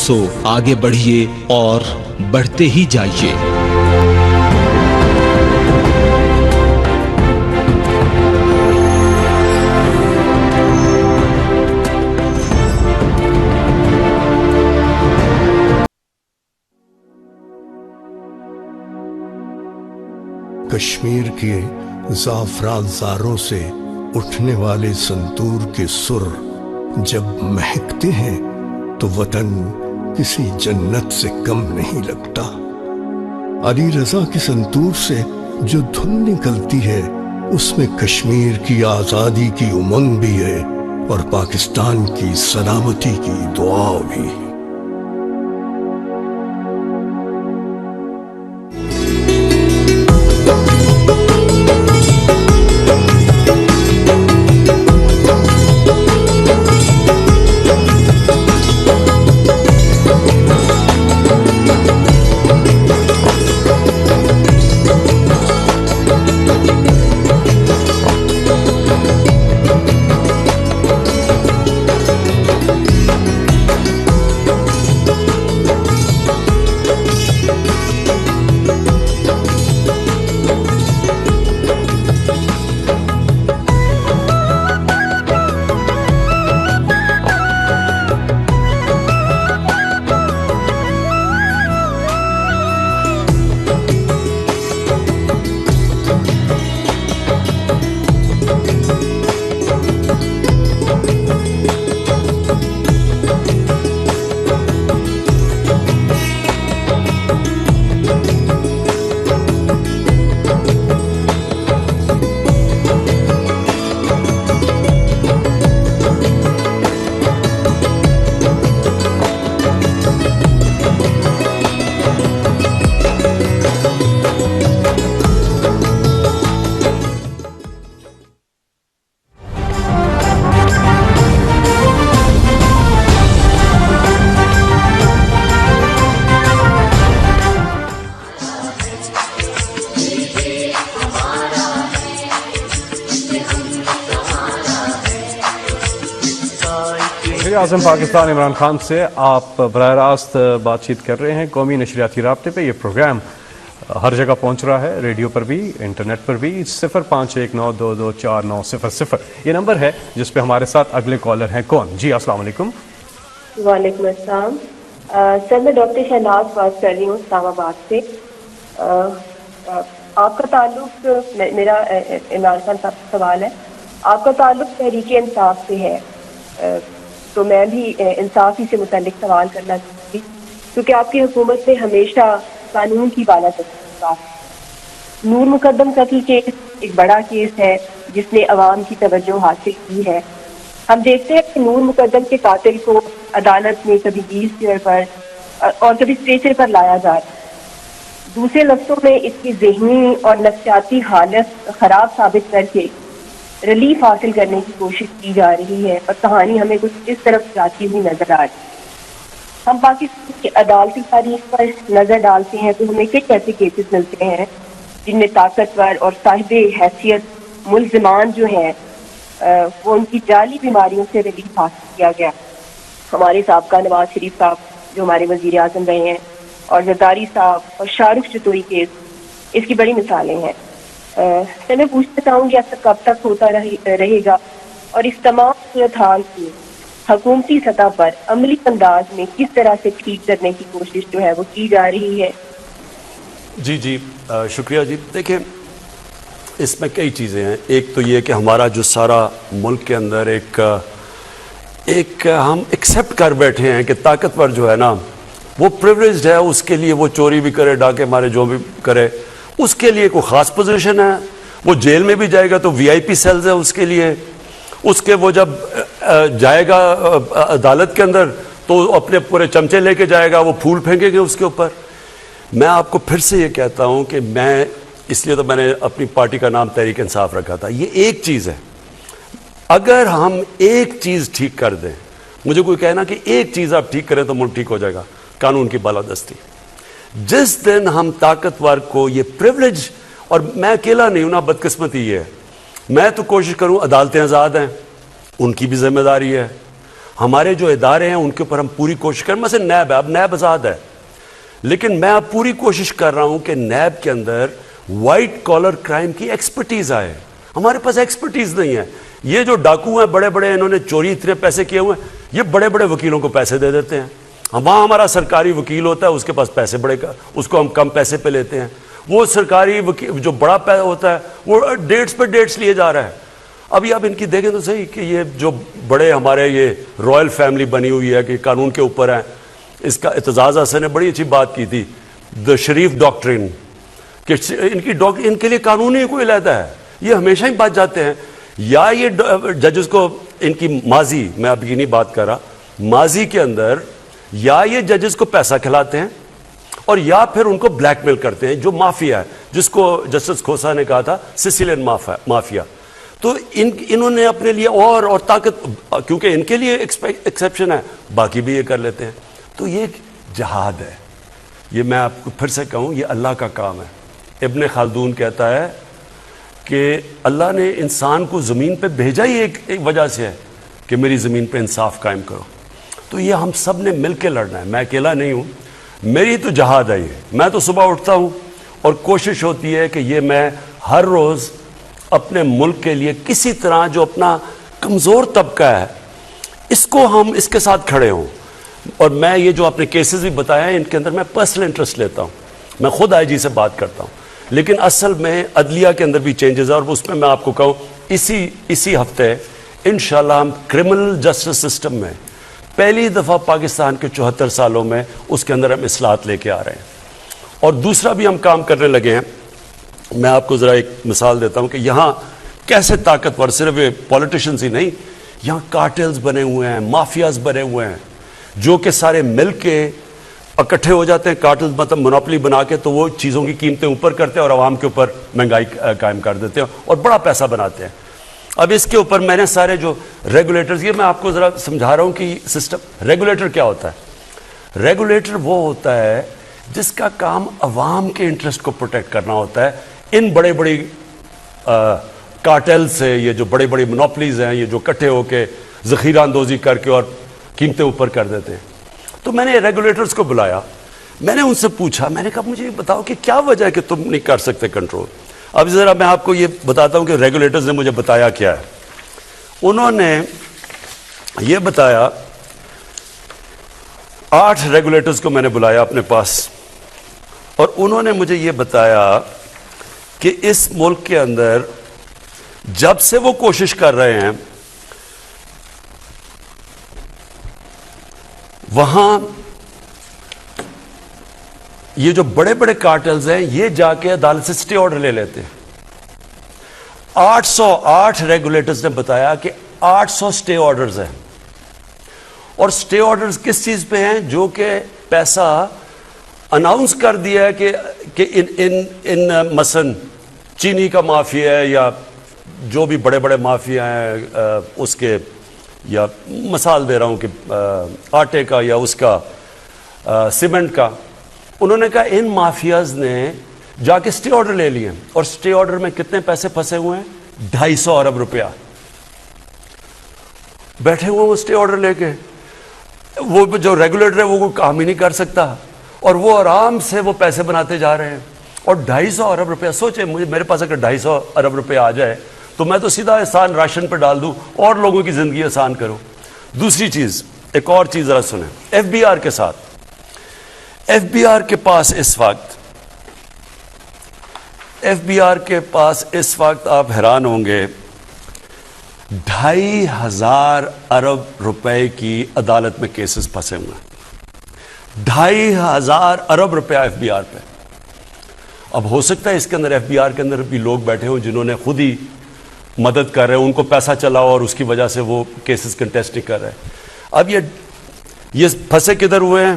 سو آگے بڑھیے اور بڑھتے ہی جائیے. کشمیر کے زعفران زاروں سے اٹھنے والے سنتور کے سر جب مہکتے ہیں تو وطن کسی جنت سے کم نہیں لگتا. علی رضا کی سنتور سے جو دھن نکلتی ہے اس میں کشمیر کی آزادی کی امنگ بھی ہے اور پاکستان کی سلامتی کی دعا بھی. اعظم پاکستان عمران خان سے آپ براہ راست بات چیت کر رہے ہیں قومی نشریاتی رابطے پہ. یہ پروگرام ہر جگہ پہنچ رہا ہے, ریڈیو پر بھی, انٹرنیٹ پر بھی. 0519224900 یہ نمبر ہے جس پہ ہمارے ساتھ اگلے کالر ہیں. کون؟ جی السلام علیکم. وعلیکم السلام. سر میں ڈاکٹر شہناز بات کر رہی ہوں اسلام آباد سے. آپ کا تعلق میرا عمران خان صاحب کا سوال ہے. آپ کا تعلق تحریک انصاف سے ہے, تو میں بھی انصاف ہی سے متعلق سوال کرنا چاہتی ہوں, کیونکہ آپ کی حکومت میں ہمیشہ قانون کی بالا ترجیح. نور مقدم قتل کیس ایک بڑا کیس ہے جس نے عوام کی توجہ حاصل کی ہے. ہم دیکھتے ہیں کہ نور مقدم کے قاتل کو عدالت میں کبھی 20 چیئر پر اور کبھی اسٹریچر پر لایا جا رہا ہے. دوسرے لفظوں میں اس کی ذہنی اور نفسیاتی حالت خراب ثابت کر کے ریلیف حاصل کرنے کی کوشش کی جا رہی ہے, اور کہانی ہمیں کچھ اس طرف جاتی ہوئی نظر آ رہی ہے. ہم پاکستان کی عدالتی تاریخ پر نظر ڈالتے ہیں تو ہمیں کئی ایسے کیسز ملتے ہیں جن میں طاقتور اور صاحب حیثیت ملزمان جو ہیں وہ ان کی جعلی بیماریوں سے ریلیف حاصل کیا گیا. ہمارے سابقہ نواز شریف صاحب جو ہمارے وزیر اعظم رہے ہیں, اور زرداری صاحب اور شاہ رخ چتوئی کیس اس کی بڑی مثالیں ہیں. میں پوچھنا چاہوں گی ایسا کب تک ہوتا رہے گا, اور اس تمام صورتحال کو حکومتی سطح پر عملی انداز میں کس طرح سے ٹھیک کرنے کی کوشش جو ہے وہ کی جا رہی ہے؟ جی شکریہ جی. دیکھیں اس میں کئی چیزیں ہیں. ایک تو یہ کہ ہمارا جو سارا ملک کے اندر ایک ہم ایکسیپٹ کر بیٹھے ہیں کہ طاقتور جو ہے نا وہ پریولیجڈ ہے, اس کے لیے وہ چوری بھی کرے, ڈاکے مارے, جو بھی کرے, اس کے لیے کوئی خاص پوزیشن ہے. وہ جیل میں بھی جائے گا تو VIP سیلز ہے اس کے لیے. اس کے وہ جب جائے گا عدالت کے اندر تو اپنے پورے چمچے لے کے جائے گا, وہ پھول پھینکیں گے اس کے اوپر. میں آپ کو پھر سے یہ کہتا ہوں کہ میں اس لیے تو میں نے اپنی پارٹی کا نام تحریک انصاف رکھا تھا. یہ ایک چیز ہے, اگر ہم ایک چیز ٹھیک کر دیں, مجھے کوئی کہنا کہ ایک چیز آپ ٹھیک کریں تو ملک ٹھیک ہو جائے گا, قانون کی بالادستی. جس دن ہم طاقتور کو یہ پریولیج, اور میں اکیلا نہیں ہوں نا, بدقسمتی یہ ہے, میں تو کوشش کروں, عدالتیں آزاد ہیں, ان کی بھی ذمہ داری ہے, ہمارے جو ادارے ہیں ان کے اوپر ہم پوری کوشش کریں. مثلا نیب ہے, اب نیب آزاد ہے, لیکن میں اب پوری کوشش کر رہا ہوں کہ نیب کے اندر وائٹ کالر کرائم کی ایکسپرٹیز آئے. ہمارے پاس ایکسپرٹیز نہیں ہے. یہ جو ڈاکو ہیں بڑے بڑے, انہوں نے چوری اتنے پیسے کیے ہوئے ہیں, یہ بڑے بڑے وکیلوں کو پیسے دے دیتے ہیں. وہاں ہمارا سرکاری وکیل ہوتا ہے, اس کے پاس پیسے بڑے, اس کو ہم کم پیسے پہ لیتے ہیں. وہ سرکاری وکیل جو بڑا پیسہ ہوتا ہے وہ ڈیٹس پہ ڈیٹس لیے جا رہا ہے. ابھی آپ ان کی دیکھیں تو صحیح کہ یہ جو بڑے ہمارے یہ رائل فیملی بنی ہوئی ہے کہ قانون کے اوپر ہیں. اس کا اعتزاز حسن نے بڑی اچھی بات کی تھی, دا شریف ڈاکٹرین, کہ ان کے لیے قانون ہی کوئی علیحدہ ہے. یہ ہمیشہ ہی بات جاتے ہیں, یا یہ ججز کو ان کی ماضی, میں اب کی نہیں بات کر رہا, ماضی کے اندر یا یہ ججز کو پیسہ کھلاتے ہیں اور یا پھر ان کو بلیک میل کرتے ہیں, جو مافیا ہے, جس کو جسٹس کھوسا نے کہا تھا سسیلین مافیا. تو انہوں نے اپنے لیے اور طاقت, کیونکہ ان کے لیے ایکسیپشن ہے, باقی بھی یہ کر لیتے ہیں. تو یہ جہاد ہے. یہ میں آپ کو پھر سے کہوں, یہ اللہ کا کام ہے. ابن خلدون کہتا ہے کہ اللہ نے انسان کو زمین پہ بھیجا ہی ایک وجہ سے ہے کہ میری زمین پہ انصاف قائم کرو. تو یہ ہم سب نے مل کے لڑنا ہے, میں اکیلا نہیں ہوں. میری تو جہاد ہے یہ. میں تو صبح اٹھتا ہوں اور کوشش ہوتی ہے کہ یہ میں ہر روز اپنے ملک کے لیے کسی طرح جو اپنا کمزور طبقہ ہے اس کو ہم اس کے ساتھ کھڑے ہوں. اور میں یہ جو آپ نے کیسز بھی بتایا ہیں ان کے اندر میں پرسنل انٹرسٹ لیتا ہوں. میں خود IG سے بات کرتا ہوں, لیکن اصل میں عدلیہ کے اندر بھی چینجز ہے, اور اس میں آپ کو کہوں اسی ہفتے انشاءاللہ ہم کرمنل جسٹس سسٹم میں پہلی دفعہ پاکستان کے 74 سالوں میں اس کے اندر ہم اصلاحات لے کے آ رہے ہیں. اور دوسرا بھی ہم کام کرنے لگے ہیں. میں آپ کو ذرا ایک مثال دیتا ہوں کہ یہاں کیسے طاقتور, صرف پولیٹیشنز ہی نہیں, یہاں کارٹلز بنے ہوئے ہیں, مافیاز بنے ہوئے ہیں, جو کہ سارے مل کے اکٹھے ہو جاتے ہیں. کارٹلز مطلب مونوپلی بنا کے, تو وہ چیزوں کی قیمتیں اوپر کرتے ہیں اور عوام کے اوپر مہنگائی قائم کر دیتے ہیں اور بڑا پیسہ بناتے ہیں. اب اس کے اوپر میں نے سارے جو ریگولیٹرز, یہ میں آپ کو ذرا سمجھا رہا ہوں کہ سسٹم, ریگولیٹر کیا ہوتا ہے. ریگولیٹر وہ ہوتا ہے جس کا کام عوام کے انٹرسٹ کو پروٹیکٹ کرنا ہوتا ہے. ان بڑے بڑی کارٹل سے, یہ جو بڑے بڑی مونوپلیز ہیں, یہ جو اکٹھے ہو کے ذخیرہ اندوزی کر کے اور قیمتیں اوپر کر دیتے ہیں. تو میں نے ریگولیٹرز کو بلایا, میں نے ان سے پوچھا, میں نے کہا مجھے بتاؤ کہ کیا وجہ ہے کہ تم نہیں کر سکتے کنٹرول. اب ذرا میں آپ کو یہ بتاتا ہوں کہ ریگولیٹرز نے مجھے بتایا کیا ہے. انہوں نے یہ بتایا 8 ریگولیٹرز کو میں نے بلایا اپنے پاس اور انہوں نے مجھے یہ بتایا کہ اس ملک کے اندر جب سے وہ کوشش کر رہے ہیں وہاں یہ جو بڑے بڑے کارٹلز ہیں یہ جا کے عدالت سے سٹے آرڈر لے لیتے ہیں. 808 ریگولیٹرز نے بتایا کہ 800 سٹے آرڈرز ہیں. اور سٹے آرڈرز کس چیز پہ ہیں؟ جو کہ پیسہ اناؤنس کر دیا ہے کہ ان مثلا چینی کا مافیا ہے یا جو بھی بڑے بڑے مافیا ہیں اس کے، یا مثال دے رہا ہوں کہ آٹے کا یا اس کا سیمنٹ کا، انہوں نے کہا ان مافیاز نے جا کے سٹے آرڈر لے لیے اور سٹے آرڈر میں کتنے پیسے پھنسے ہوئے ہیں؟ 250 ارب روپیہ بیٹھے ہوئے وہ سٹے آرڈر لے کے. وہ جو ریگولیٹر ہے وہ کوئی کام ہی نہیں کر سکتا اور وہ آرام سے وہ پیسے بناتے جا رہے ہیں. اور 250 ارب روپیہ، سوچیں میرے پاس اگر 250 ارب روپیہ آ جائے تو میں تو سیدھا احسان راشن پہ ڈال دوں اور لوگوں کی زندگی آسان کروں. دوسری چیز، ایک اور چیز ذرا سنیں. ایف بی آر کے ساتھ، ایف بی آر کے پاس اس وقت آپ حیران ہوں گے 2500 ارب روپے کی عدالت میں کیسز پھنسے ہوئے ہیں. 2500 ارب روپیہ ایف بی آر پہ. اب ہو سکتا ہے اس کے اندر ایف بی آر کے اندر بھی لوگ بیٹھے ہوں جنہوں نے خود ہی مدد کر رہے ہیں، ان کو پیسہ چلا اور اس کی وجہ سے وہ کیسز کنٹیسٹ نہیں کر رہے. اب یہ پھنسے کدھر ہوئے ہیں؟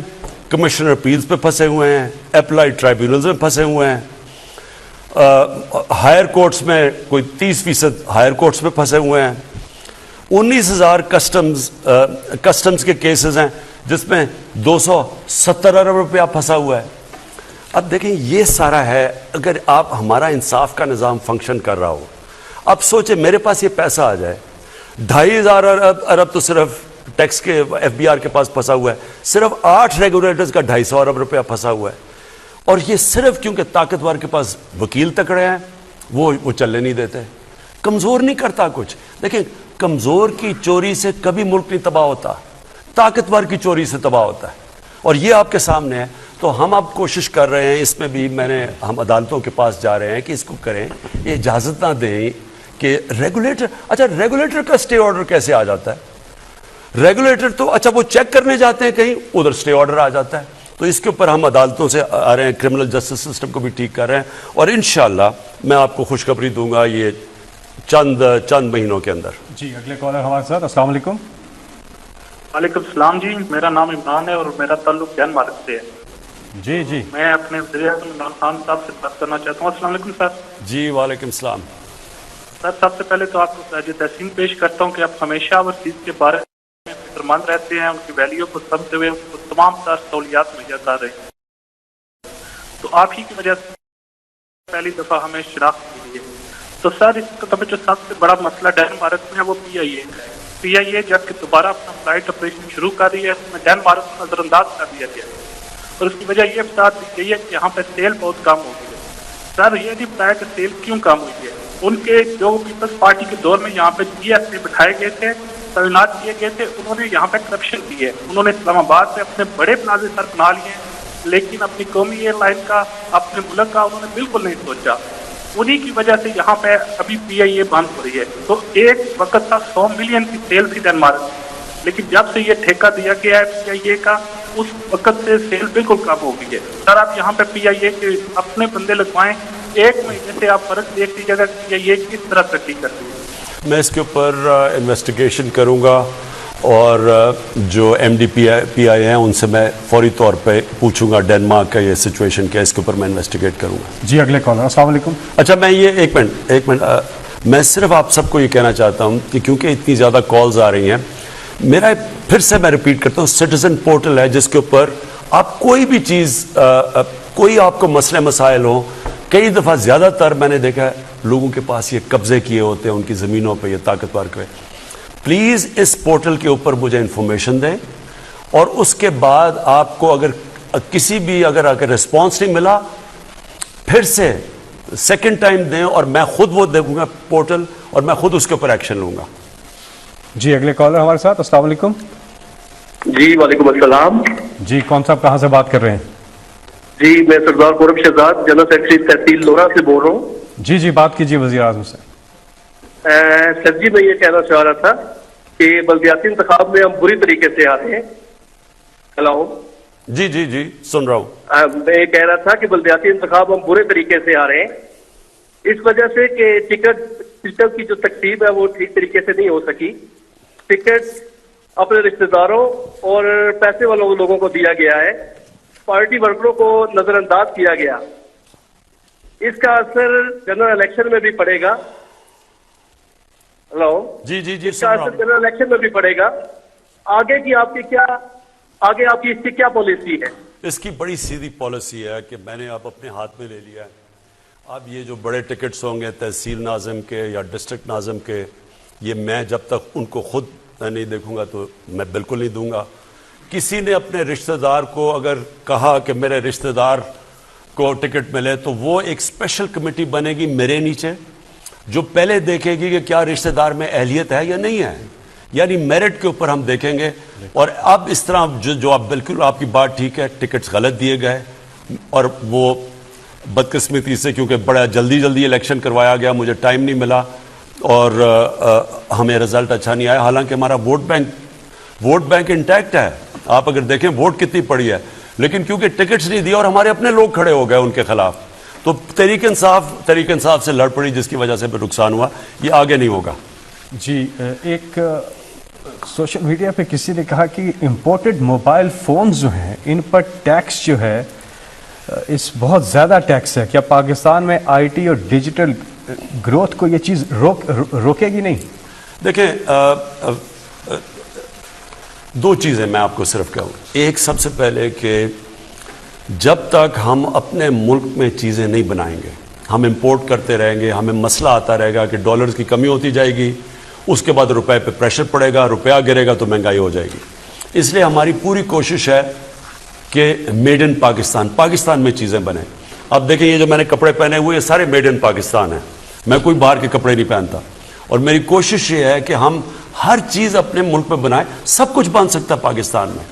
کمشنر اپیلز پہ پھنسے ہوئے ہیں، اپلائڈ ٹرائبیونلز میں پھنسے ہوئے ہیں، ہائر کورٹس میں کوئی 30% ہائر کورٹس میں پھنسے ہوئے ہیں. 19,000 کسٹمز کے کیسز ہیں جس میں 270 ارب روپیہ پھنسا ہوا ہے. اب دیکھیں یہ سارا ہے. اگر آپ ہمارا انصاف کا نظام فنکشن کر رہا ہو، اب سوچیں میرے پاس یہ پیسہ آ جائے، 2,500 ارب تو صرف ٹیکس کے ایف بی آر کے پاس پھنسا ہوا ہے، صرف 8 ریگولیٹرز کا 250 ارب روپیہ پھنسا ہوا ہے. اور یہ صرف کیونکہ طاقتور کے پاس وکیل تکڑے ہیں وہ چلنے نہیں دیتے. کمزور نہیں کرتا کچھ. دیکھیں کمزور کی چوری سے کبھی ملک نہیں تباہ ہوتا، طاقتور کی چوری سے تباہ ہوتا ہے. اور یہ آپ کے سامنے ہے. تو ہم اب کوشش کر رہے ہیں، اس میں بھی ہم عدالتوں کے پاس جا رہے ہیں کہ اس کو کریں، یہ اجازت نہ دیں کہ ریگولیٹر کا سٹے آرڈر کیسے آ جاتا ہے؟ ریگولیٹر تو وہ چیک کرنے جاتے ہیں کہیں، ادھر سٹے آرڈر آ جاتا ہے. تو اس کے اوپر ہم عدالتوں سے آ رہے ہیں، کرمنل جسٹس سسٹم کو بھی ٹھیک کر رہے ہیں اور انشاءاللہ میں آپ کو خوشخبری دوں گا یہ چند مہینوں کے اندر. جی اگلے کالر ہمارے ساتھ. السلام علیکم. وعلیکم السلام جی، میرا نام عمران ہے اور میرا تعلق ڈینمارک سے ہے. جی میں اپنے وزیر اعظم عمران خان صاحب سے بات کرنا چاہتا ہوں. السلام علیکم سر. جی وعلیکم السلام. سر سب سے پہلے تو آپ کو خراج تحسین پیش کرتا ہوں کہ آپ ہمیشہ اوورسیز کے بارے میں فکر مند رہتے ہیں، ان کی ویلیو کو سمجھتے ہوئے ان کو تمام تر سہولیات مہیا کر رہے ہیں. تو آپ ہی کی وجہ سے پہلی دفعہ ہمیں شناخت ملی ہے. تو سر اس کا جو سب سے بڑا مسئلہ ڈینمارک میں ہے وہ پی آئی اے جب کہ دوبارہ اپنا فلائٹ آپریشن شروع کر رہی ہے، اس میں ڈینمارک کو نظر انداز کر دیا گیا اور اس کی وجہ یہ بتا دی گئی ہے کہ یہاں پہ سیل بہت کم ہو گئی ہے. سر یہ نہیں بتایا کہ سیل کیوں کم ہوئی ہے. ان کے جو پیپلز پارٹی کے دور میں یہاں پہ جی ایس پہ بٹھائے گئے تھے، تعینات کیے گئے تھے، انہوں نے یہاں پہ کرپشن کی ہے. انہوں نے اسلام آباد میں اپنے بڑے پلازے سر بنا لیے ہیں لیکن اپنی قومی ایئر لائن کا، اپنے ملک کا انہوں نے بالکل نہیں سوچا. انہی کی وجہ سے یہاں پہ ابھی پی آئی اے بند ہو رہی ہے. تو ایک وقت تھا 100 ملین کی سیل تھی ڈینمارک، لیکن جب سے یہ ٹھیکہ دیا گیا ہے پی آئی اے کا اس وقت سے سیل بالکل کم ہو گئی ہے. سر آپ یہاں پہ پی آئی اے کے اپنے بندے لگوائیں، 1 مہینے سے آپ فرق دیکھ لیجیے گا کہ پی آئی اے کس طرح ترقی کرتی ہے. میں اس کے اوپر انویسٹیگیشن کروں گا اور جو ایم ڈی پی آئی ہیں ان سے میں فوری طور پہ پوچھوں گا ڈینمارک کا یہ سچویشن کیا ہے، اس کے اوپر میں انویسٹیگیٹ کروں گا. جی اگلے کالر. السلام علیکم. اچھا میں یہ ایک منٹ میں صرف آپ سب کو یہ کہنا چاہتا ہوں کہ کیونکہ اتنی زیادہ کالز آ رہی ہیں، میرا پھر سے میں ریپیٹ کرتا ہوں، سٹیزن پورٹل ہے جس کے اوپر آپ کوئی بھی چیز، کوئی آپ کو مسئلے مسائل ہوں. کئی دفعہ زیادہ تر میں نے دیکھا ہے لوگوں کے پاس یہ قبضے کیے ہوتے ہیں ان کی زمینوں پہ، یہ طاقتور کے. پلیز اس پورٹل کے اوپر مجھے انفارمیشن دیں اور اس کے بعد آپ کو اگر کسی بھی اگر رسپانس نہیں ملا پھر سے سیکنڈ ٹائم دیں اور میں خود وہ دیکھوں گا پورٹل اور میں خود اس کے اوپر ایکشن لوں گا. جی اگلے کالر ہمارے ساتھ. السلام علیکم. جی وعلیکم السلام. جی کون صاحب کہاں سے بات کر رہے ہیں؟ جی میں سردار قرب شہزاد جنرل سیکرٹری تحصیل لورا سے بول رہا ہوں. جی بات کیجیے وزیر اعظم سے. سر جی میں یہ کہنا چاہ رہا تھا کہ بلدیاتی انتخاب میں ہم بری طریقے سے آ رہے ہیں. ہلو جی سن رہا ہوں. میں یہ کہہ رہا تھا کہ بلدیاتی انتخاب ہم برے طریقے سے آ رہے ہیں اس وجہ سے کہ ٹکٹ سسٹم کی جو تقسیم ہے وہ ٹھیک طریقے سے نہیں ہو سکی. ٹکٹ اپنے رشتہ داروں اور پیسے والوں لوگوں کو دیا گیا ہے, پارٹی ورکروں کو نظر انداز کیا گیا. اس کا اثر جنرل الیکشن میں بھی پڑے گا. ہلو جی اس کا اثر جنرل الیکشن میں بھی پڑے گا. آگے آپ کی اس کی کیا پالیسی ہے؟ اس کی بڑی سیدھی پالیسی ہے کہ میں نے اب اپنے ہاتھ میں لے لیا ہے. اب یہ جو بڑے ٹکٹس ہوں گے تحصیل ناظم کے یا ڈسٹرکٹ ناظم کے, یہ میں جب تک ان کو خود نہیں دیکھوں گا تو میں بالکل نہیں دوں گا. کسی نے اپنے رشتہ دار کو اگر کہا کہ میرے رشتہ دار کو ٹکٹ ملے تو وہ ایک اسپیشل کمیٹی بنے گی میرے نیچے جو پہلے دیکھے گی کہ کیا رشتہ دار میں اہلیت ہے یا نہیں ہے, یعنی میرٹ کے اوپر ہم دیکھیں گے. اور اب اس طرح جو آپ بالکل آپ کی بات ٹھیک ہے, ٹکٹس غلط دیے گئے اور وہ بدقسمتی سے کیونکہ بڑا جلدی الیکشن کروایا گیا, مجھے ٹائم نہیں ملا اور ہمیں رزلٹ اچھا نہیں آیا. حالانکہ ہمارا ووٹ بینک انٹیکٹ ہے, آپ اگر دیکھیں ووٹ کتنی پڑی ہے, لیکن کیونکہ ٹکٹس نہیں دیا اور ہمارے اپنے لوگ کھڑے ہو گئے ان کے خلاف تو تحریک انصاف سے لڑ پڑی جس کی وجہ سے نقصان ہوا. یہ آگے نہیں ہوگا. جی ایک سوشل میڈیا پہ کسی نے کہا کہ امپورٹڈ موبائل فونز جو ہیں ان پر ٹیکس جو ہے اس بہت زیادہ ٹیکس ہے. کیا پاکستان میں آئی ٹی اور ڈیجیٹل گروتھ کو یہ چیز روکے گی نہیں؟ دیکھیں دو چیزیں میں آپ کو صرف کہوں. ایک سب سے پہلے کہ جب تک ہم اپنے ملک میں چیزیں نہیں بنائیں گے, ہم امپورٹ کرتے رہیں گے, ہمیں مسئلہ آتا رہے گا کہ ڈالرز کی کمی ہوتی جائے گی, اس کے بعد روپے پہ پریشر پڑے گا, روپیہ گرے گا تو مہنگائی ہو جائے گی. اس لیے ہماری پوری کوشش ہے کہ میڈ ان پاکستان میں چیزیں بنیں. اب دیکھیں یہ جو میں نے کپڑے پہنے ہوئے یہ سارے میڈ ان پاکستان ہیں, میں کوئی باہر کے کپڑے نہیں پہنتا. اور میری کوشش یہ ہے کہ ہم ہر چیز اپنے ملک میں بنائیں. سب کچھ بن سکتا ہے پاکستان میں.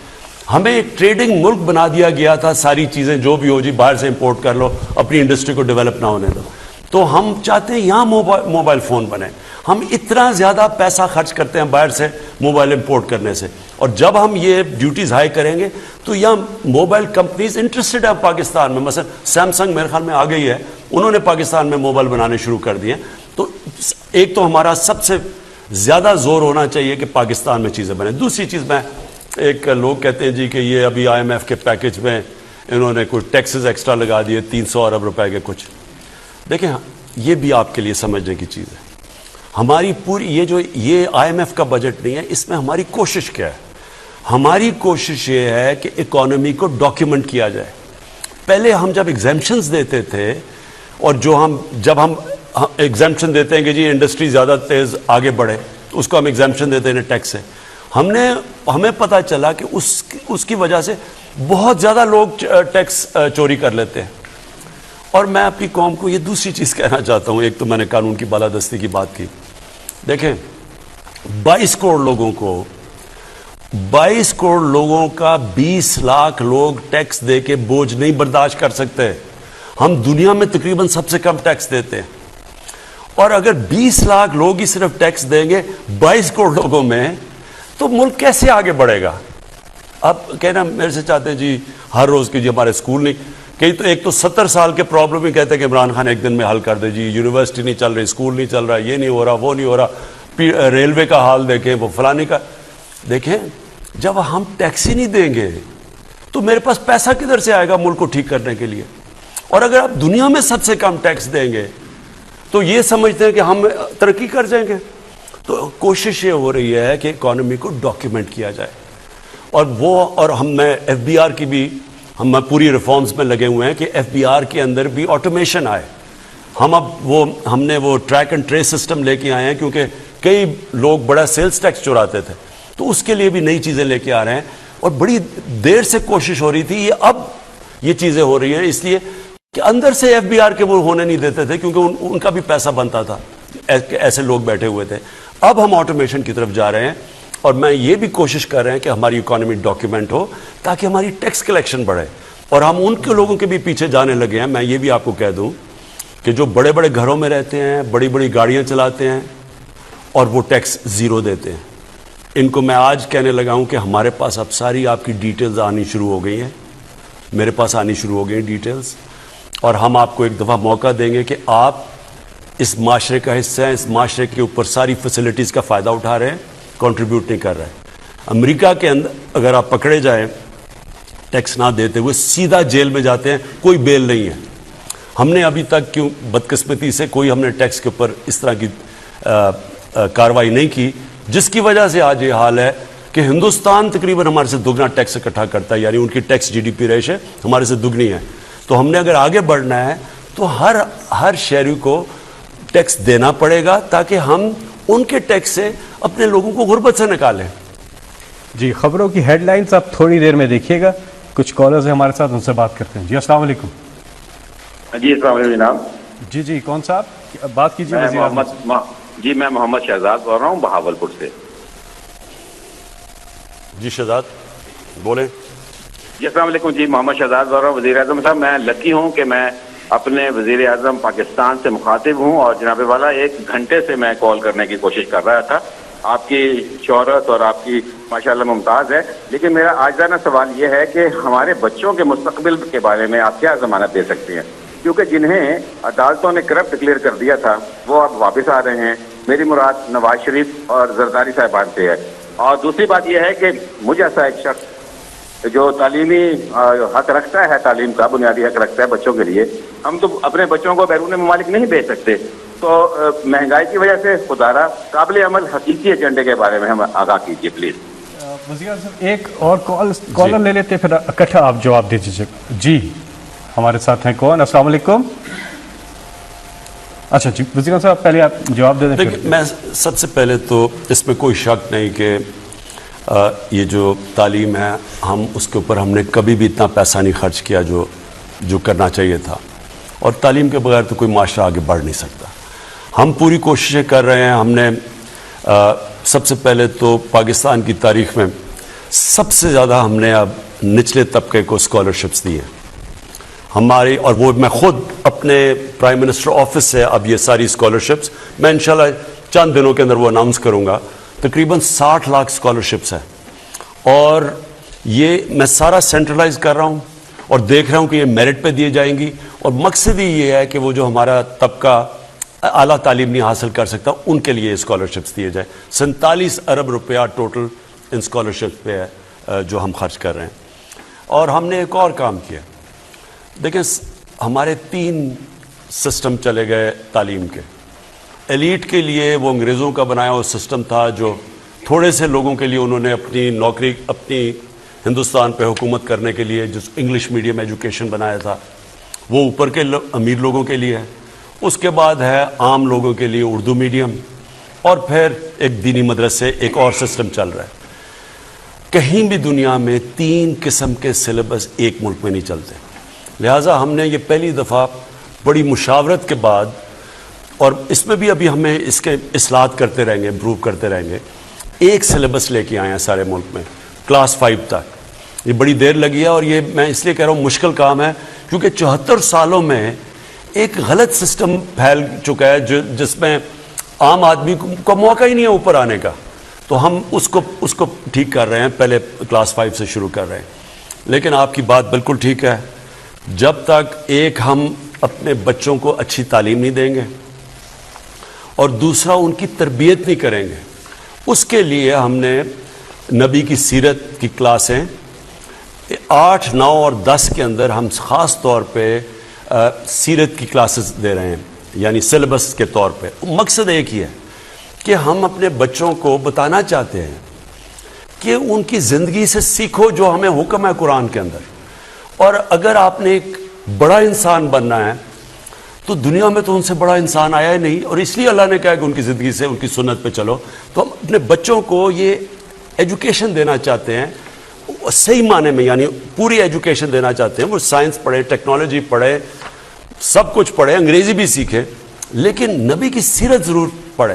ہمیں ایک ٹریڈنگ ملک بنا دیا گیا تھا, ساری چیزیں جو بھی ہو جی باہر سے امپورٹ کر لو, اپنی انڈسٹری کو ڈیولپ نہ ہونے دو. تو ہم چاہتے ہیں یہاں موبائل فون بنے. ہم اتنا زیادہ پیسہ خرچ کرتے ہیں باہر سے موبائل امپورٹ کرنے سے, اور جب ہم یہ ڈیوٹیز ہائی کریں گے تو یہاں موبائل کمپنیز انٹرسٹڈ ہیں پاکستان میں. مثلا سیمسنگ میرے خیال میں آ گئی ہے, انہوں نے پاکستان میں موبائل بنانے شروع کر دیے. تو ایک تو ہمارا سب سے زیادہ زور ہونا چاہیے کہ پاکستان میں چیزیں بنیں. دوسری چیز میں ایک لوگ کہتے ہیں جی کہ یہ ابھی IMF کے پیکج میں انہوں نے کوئی ٹیکسز ایکسٹرا لگا دیے 300 ارب روپے کے کچھ. دیکھیں یہ بھی آپ کے لیے سمجھنے کی چیز ہے. ہماری پوری یہ IMF کا بجٹ نہیں ہے, اس میں ہماری کوشش کیا ہے. ہماری کوشش یہ ہے کہ اکانومی کو ڈاکیومنٹ کیا جائے. پہلے ہم جب ایگزیمپشنز دیتے تھے اور جب ہم ایگزیمپشن دیتے ہیں کہ جی انڈسٹری زیادہ تیز آگے بڑھے تو اس کو ہم ایگزیمپشن دیتے ہیں ٹیکس سے, ہمیں پتہ چلا کہ اس کی وجہ سے بہت زیادہ لوگ ٹیکس چوری کر لیتے ہیں. اور میں اپنی قوم کو یہ دوسری چیز کہنا چاہتا ہوں. ایک تو میں نے قانون کی بالادستی کی بات کی. دیکھیں 22 کروڑ لوگوں کا 20 لاکھ لوگ ٹیکس دے کے بوجھ نہیں برداشت کر سکتے. ہم دنیا میں تقریباً سب سے کم ٹیکس دیتے ہیں, اور اگر 20 لاکھ لوگ ہی صرف ٹیکس دیں گے 22 کروڑ لوگوں میں تو ملک کیسے آگے بڑھے گا؟ اب کہنا میرے سے چاہتے ہیں جی ہر روز کی جی ہمارے اسکول نہیں, کئی تو ایک تو 70 سال کے پرابلم ہی کہتے ہیں کہ عمران خان ایک دن میں حل کر دے. جی یونیورسٹی نہیں چل رہی, اسکول نہیں چل رہا, یہ نہیں ہو رہا, وہ نہیں ہو رہا, ریلوے کا حال دیکھیں, وہ فلانی کا دیکھیں. جب ہم ٹیکس ہی نہیں دیں گے تو میرے پاس پیسہ کدھر سے آئے گا ملک کو ٹھیک کرنے کے لیے؟ اور اگر آپ دنیا میں سب سے کم ٹیکس دیں گے تو یہ سمجھتے ہیں کہ ہم ترقی کر جائیں گے. تو کوشش یہ ہو رہی ہے کہ اکانومی کو ڈاکیومنٹ کیا جائے. اور میں FBR کی بھی ہم پوری ریفارمز میں لگے ہوئے ہیں کہ FBR کے اندر بھی آٹومیشن آئے. ہم نے وہ ٹریک اینڈ ٹریس سسٹم لے کے آئے ہیں کیونکہ کئی لوگ بڑا سیلز ٹیکس چراتے تھے, تو اس کے لیے بھی نئی چیزیں لے کے آ رہے ہیں. اور بڑی دیر سے کوشش ہو رہی تھی, اب یہ چیزیں ہو رہی ہیں اس لیے کہ اندر سے FBR کے وہ ہونے نہیں دیتے تھے کیونکہ ان کا بھی پیسہ بنتا تھا, ایسے لوگ بیٹھے ہوئے تھے. اب ہم آٹومیشن کی طرف جا رہے ہیں. اور میں یہ بھی کوشش کر رہے ہیں کہ ہماری اکانومی ڈاکیومنٹ ہو تاکہ ہماری ٹیکس کلیکشن بڑھے. اور ہم ان کے لوگوں کے بھی پیچھے جانے لگے ہیں. میں یہ بھی آپ کو کہہ دوں کہ جو بڑے بڑے گھروں میں رہتے ہیں, بڑی بڑی گاڑیاں چلاتے ہیں اور وہ ٹیکس زیرو دیتے ہیں, ان کو میں آج کہنے لگا ہوں کہ ہمارے پاس اب ساری آپ کی ڈیٹیلز آنی شروع ہو گئی ہیں, میرے پاس آنی شروع ہو گئی ہیں ڈیٹیلز, اور ہم آپ کو ایک دفعہ موقع دیں گے کہ آپ اس معاشرے کا حصہ ہیں, اس معاشرے کے اوپر ساری فیسلٹیز کا فائدہ اٹھا رہے ہیں, کنٹریبیوٹ نہیں کر رہے ہیں. امریکہ کے اندر اگر آپ پکڑے جائیں ٹیکس نہ دیتے ہوئے سیدھا جیل میں جاتے ہیں, کوئی بیل نہیں ہے. ہم نے ابھی تک کیوں بدقسمتی سے کوئی ہم نے ٹیکس کے اوپر اس طرح کی کاروائی نہیں کی, جس کی وجہ سے آج یہ حال ہے کہ ہندوستان تقریباً ہمارے سے دگنا ٹیکس اکٹھا کرتا ہے, یعنی ان کی ٹیکس جی ڈی پی ریش ہے ہمارے سے دگنی ہے. تو ہم نے اگر آگے بڑھنا ہے تو ہر شہری کو ٹیکس دینا پڑے گا تاکہ ہم ان کے ٹیکس سے اپنے لوگوں کو غربت سے نکالیں. جی, خبروں کی ہیڈ لائنز آپ تھوڑی دیر میں دیکھیے گا. کچھ کالرز ہیں ہمارے ساتھ, ان سے بات کرتے ہیں. جی السلام علیکم. جی السلام علیکم جناب. جی کون صاحب بات کیجیے. جی میں محمد شہزاد بول رہا ہوں بہاولپور سے. جی شہزاد بولیں. جی السلام علیکم. جی محمد شہزاد بول رہا ہوں. وزیر اعظم صاحب میں لکی ہوں کہ میں اپنے وزیر اعظم پاکستان سے مخاطب ہوں, اور جناب والا 1 گھنٹے سے میں کال کرنے کی کوشش کر رہا تھا. آپ کی شہرت اور آپ کی ماشاءاللہ ممتاز ہے, لیکن میرا آجزانہ سوال یہ ہے کہ ہمارے بچوں کے مستقبل کے بارے میں آپ کیا ضمانت دے سکتے ہیں, کیونکہ جنہیں عدالتوں نے کرپٹ ڈکلیئر کر دیا تھا وہ اب واپس آ رہے ہیں. میری مراد نواز شریف اور زرداری صاحبان سے ہے. اور دوسری بات یہ ہے کہ مجھ ایسا ایک شخص جو تعلیمی حق رکھتا ہے, تعلیم کا بنیادی حق رکھتا ہے بچوں کے لیے, ہم تو اپنے بچوں کو بیرون ممالک نہیں بھیج سکتے. تو مہنگائی کی وجہ سے خدارہ قابل عمل حقیقی ایجنڈے کے بارے میں ہم آگاہ کیجیے پلیز. وزیر اعظم ایک اور کالر لے لیتے, پھر اکٹھا آپ جواب دے دیجیے. جی ہمارے ساتھ ہیں کون. السلام علیکم. اچھا جی وزیر اعظم صاحب پہلے آپ جواب دے دیں. میں سب سے پہلے تو اس میں کوئی شک نہیں کہ یہ جو تعلیم ہے ہم اس کے اوپر ہم نے کبھی بھی اتنا پیسہ نہیں خرچ کیا جو کرنا چاہیے تھا, اور تعلیم کے بغیر تو کوئی معاشرہ آگے بڑھ نہیں سکتا. ہم پوری کوششیں کر رہے ہیں. ہم نے سب سے پہلے تو پاکستان کی تاریخ میں سب سے زیادہ ہم نے اب نچلے طبقے کو اسکالرشپس دی ہیں ہماری, اور وہ میں خود اپنے پرائم منسٹر آفس سے اب یہ ساری اسکالرشپس میں انشاءاللہ چند دنوں کے اندر وہ اناؤنس کروں گا. تقریباً 60 لاکھ اسکالرشپس ہیں, اور یہ میں سارا سینٹرلائز کر رہا ہوں اور دیکھ رہا ہوں کہ یہ میرٹ پہ دیے جائیں گی. اور مقصد ہی یہ ہے کہ وہ جو ہمارا طبقہ اعلیٰ تعلیم نہیں حاصل کر سکتا ان کے لیے اسکالرشپس دیے جائیں. 47 ارب روپیہ ٹوٹل ان اسکالرشپس پہ ہے جو ہم خرچ کر رہے ہیں. اور ہم نے ایک اور کام کیا. دیکھیں ہمارے 3 سسٹم چلے گئے تعلیم کے. ایلیٹ کے لیے وہ انگریزوں کا بنایا ہوا سسٹم تھا, جو تھوڑے سے لوگوں کے لیے انہوں نے اپنی نوکری اپنی ہندوستان پہ حکومت کرنے کے لیے جو انگلش میڈیم ایجوکیشن بنایا تھا وہ اوپر کے امیر لوگوں کے لیے ہے. اس کے بعد ہے عام لوگوں کے لیے اردو میڈیم, اور پھر ایک دینی مدرسے, ایک اور سسٹم چل رہا ہے. کہیں بھی دنیا میں 3 قسم کے سلیبس ایک ملک میں نہیں چلتے. لہٰذا ہم نے یہ پہلی دفعہ بڑی مشاورت کے بعد, اور اس میں بھی ابھی ہمیں اس کے اصلاحات کرتے رہیں گے, امپروو کرتے رہیں گے, ایک سلیبس لے کے آئے ہیں سارے ملک میں کلاس 5 تک. یہ بڑی دیر لگی ہے, اور یہ میں اس لیے کہہ رہا ہوں مشکل کام ہے کیونکہ 74 سالوں میں ایک غلط سسٹم پھیل چکا ہے جس میں عام آدمی کو موقع ہی نہیں ہے اوپر آنے کا. تو ہم اس کو ٹھیک کر رہے ہیں, پہلے کلاس 5 سے شروع کر رہے ہیں. لیکن آپ کی بات بالکل ٹھیک ہے, جب تک ایک ہم اپنے بچوں کو اچھی تعلیم نہیں دیں گے اور دوسرا ان کی تربیت نہیں کریں گے, اس کے لیے ہم نے نبی کی سیرت کی کلاسیں 8, 9 اور 10 کے اندر ہم خاص طور پہ سیرت کی کلاسز دے رہے ہیں, یعنی سلیبس کے طور پہ. مقصد ایک ہی ہے کہ ہم اپنے بچوں کو بتانا چاہتے ہیں کہ ان کی زندگی سے سیکھو جو ہمیں حکم ہے قرآن کے اندر. اور اگر آپ نے ایک بڑا انسان بننا ہے تو دنیا میں تو ان سے بڑا انسان آیا ہی نہیں, اور اس لیے اللہ نے کہا کہ ان کی زندگی سے ان کی سنت پہ چلو. تو ہم اپنے بچوں کو یہ ایجوکیشن دینا چاہتے ہیں صحیح معنی میں, یعنی پوری ایجوکیشن دینا چاہتے ہیں. وہ سائنس پڑھے, ٹیکنالوجی پڑھے, سب کچھ پڑھے, انگریزی بھی سیکھے, لیکن نبی کی سیرت ضرور پڑھے.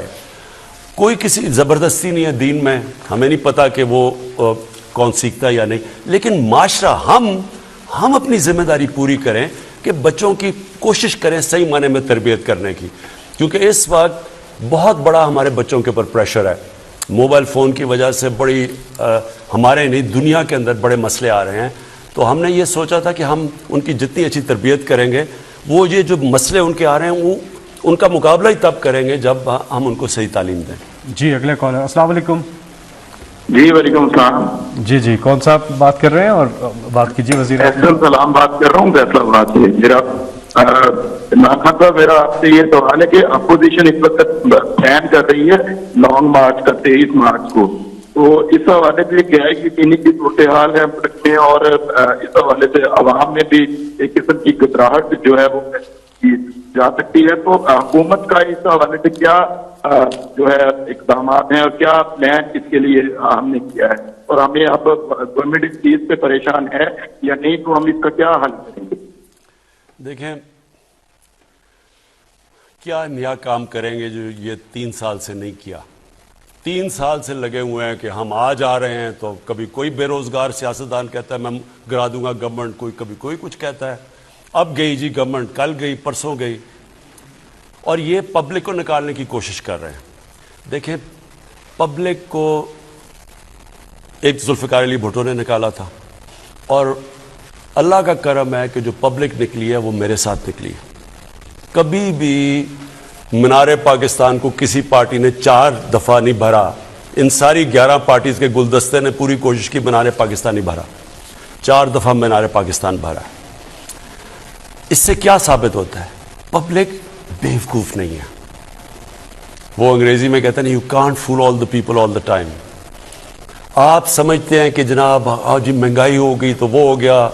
کوئی کسی زبردستی نہیں ہے دین میں, ہمیں نہیں پتا کہ وہ کون سیکھتا ہے یا نہیں, لیکن معاشرہ ہم اپنی ذمہ داری پوری کریں کہ بچوں کی کوشش کریں صحیح معنی میں تربیت کرنے کی, کیونکہ اس وقت بہت بڑا ہمارے بچوں کے اوپر پریشر ہے. موبائل فون کی وجہ سے بڑی ہمارے نہیں دنیا کے اندر بڑے مسئلے آ رہے ہیں. تو ہم نے یہ سوچا تھا کہ ہم ان کی جتنی اچھی تربیت کریں گے, وہ یہ جو مسئلے ان کے آ رہے ہیں وہ ان کا مقابلہ ہی تب کریں گے جب ہم ان کو صحیح تعلیم دیں. جی اگلے کال ہے. السلام علیکم. جی وعلیکم السلام. جی کون صاحب بات کر رہے ہیں اور بات کیجیے. وزیر اعظم سلام بات کر رہا ہوں فیصلہ آباد سے. میرا آپ سے یہ سوال ہے کہ اپوزیشن اس وقت پلان کر رہی ہے لانگ مارچ کا 23 مارچ کو, تو اس حوالے سے کیا ہے کہ کنی کی صورتحال ہے ملک میں, اور اس حوالے سے عوام میں بھی ایک قسم کی گھبراہٹ جو ہے وہ جا سکتی ہے. تو حکومت کا اس حوالے سے کیا جو ہے اقدامات ہیں اور کیا پلان اس کے لیے ہم نے کیا ہے, اور ہمیں اب گورنمنٹ اس چیز پہ پریشان ہے یا نہیں, تو ہم اس کا کیا حل کریں گے؟ دیکھیں کیا نیا کام کریں گے جو یہ 3 سال سے نہیں کیا. 3 سال سے لگے ہوئے ہیں کہ ہم آج آ رہے ہیں تو کبھی کوئی بے روزگار سیاستدان کہتا ہے میں گرا دوں گا گورنمنٹ, کبھی کوئی کچھ کہتا ہے. اب گئی جی گورنمنٹ, کل گئی پرسوں گئی, اور یہ پبلک کو نکالنے کی کوشش کر رہے ہیں. دیکھیں پبلک کو ایک ذوالفقار علی بھٹو نے نکالا تھا, اور اللہ کا کرم ہے کہ جو پبلک نکلی ہے وہ میرے ساتھ نکلی ہے. کبھی بھی مینار پاکستان کو کسی پارٹی نے 4 دفعہ نہیں بھرا. ان ساری 11 پارٹیز کے گلدستے نے پوری کوشش کی مینار پاکستان نہیں بھرا, 4 دفعہ مینار پاکستان بھرا. اس سے کیا ثابت ہوتا ہے؟ پبلک بیوقوف نہیں ہے. وہ انگریزی میں کہتے ہیں you can't fool all the people all the time. آپ سمجھتے ہیں کہ جناب جی مہنگائی ہو گئی تو وہ ہو گیا.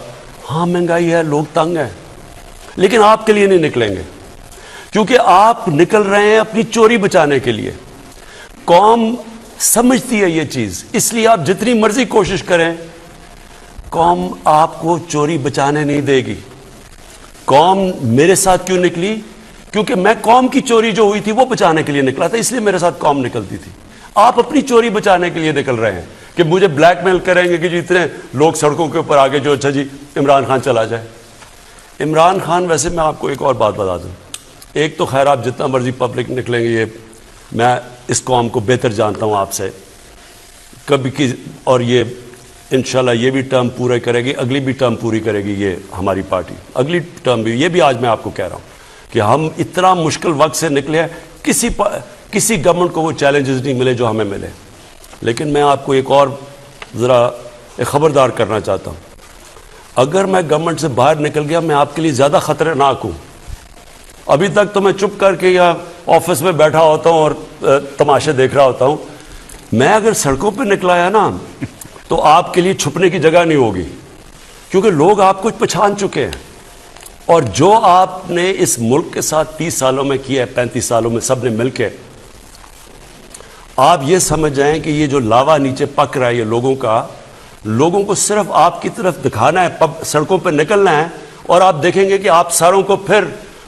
ہاں مہنگائی ہے, لوگ تنگ ہیں, لیکن آپ کے لیے نہیں نکلیں گے, کیونکہ آپ نکل رہے ہیں اپنی چوری بچانے کے لیے. قوم سمجھتی ہے یہ چیز, اس لیے آپ جتنی مرضی کوشش کریں قوم آپ کو چوری بچانے نہیں دے گی. قوم میرے ساتھ کیوں نکلی؟ کیونکہ میں قوم کی چوری جو ہوئی تھی وہ بچانے کے لیے نکلا تھا, اس لیے میرے ساتھ قوم نکلتی تھی. آپ اپنی چوری بچانے کے لیے نکل رہے ہیں کہ مجھے بلیک میل کریں گے کہ جی اتنے لوگ سڑکوں کے اوپر آگے جو اچھا جی عمران خان چلا جائے. عمران خان ویسے میں آپ کو ایک اور بات بتا دوں, ایک تو خیر آپ جتنا مرضی پبلک نکلیں گے, یہ میں اس قوم کو بہتر جانتا ہوں آپ سے کبھی کی, اور یہ انشاءاللہ یہ بھی ٹرم پورے کرے گی, اگلی بھی ٹرم پوری کرے گی یہ ہماری پارٹی, اگلی ٹرم بھی. یہ بھی آج میں آپ کو کہہ رہا ہوں کہ ہم اتنا مشکل وقت سے نکلے ہیں, کسی گورنمنٹ کو وہ چیلنجز نہیں ملے جو ہمیں ملے. لیکن میں آپ کو ایک اور ذرا ایک خبردار کرنا چاہتا ہوں. اگر میں گورنمنٹ سے باہر نکل گیا میں آپ کے لیے زیادہ خطرناک ہوں. ابھی تک تو میں چپ کر کے یا آفس میں بیٹھا ہوتا ہوں اور تماشے دیکھ رہا ہوتا ہوں. میں اگر سڑکوں پہ نکلا ہے نا تو آپ کے لیے چھپنے کی جگہ نہیں ہوگی, کیونکہ لوگ آپ کو پہچان چکے ہیں. اور جو آپ نے اس ملک کے ساتھ 30 سالوں میں کیا ہے, 35 سالوں میں سب نے مل کے, آپ یہ سمجھ جائیں کہ یہ جو لاوا نیچے پک رہا ہے یہ لوگوں کو صرف آپ کی طرف دکھانا ہے, سڑکوں پہ نکلنا ہے, اور آپ دیکھیں گے کہ آپ ساروں کو پھر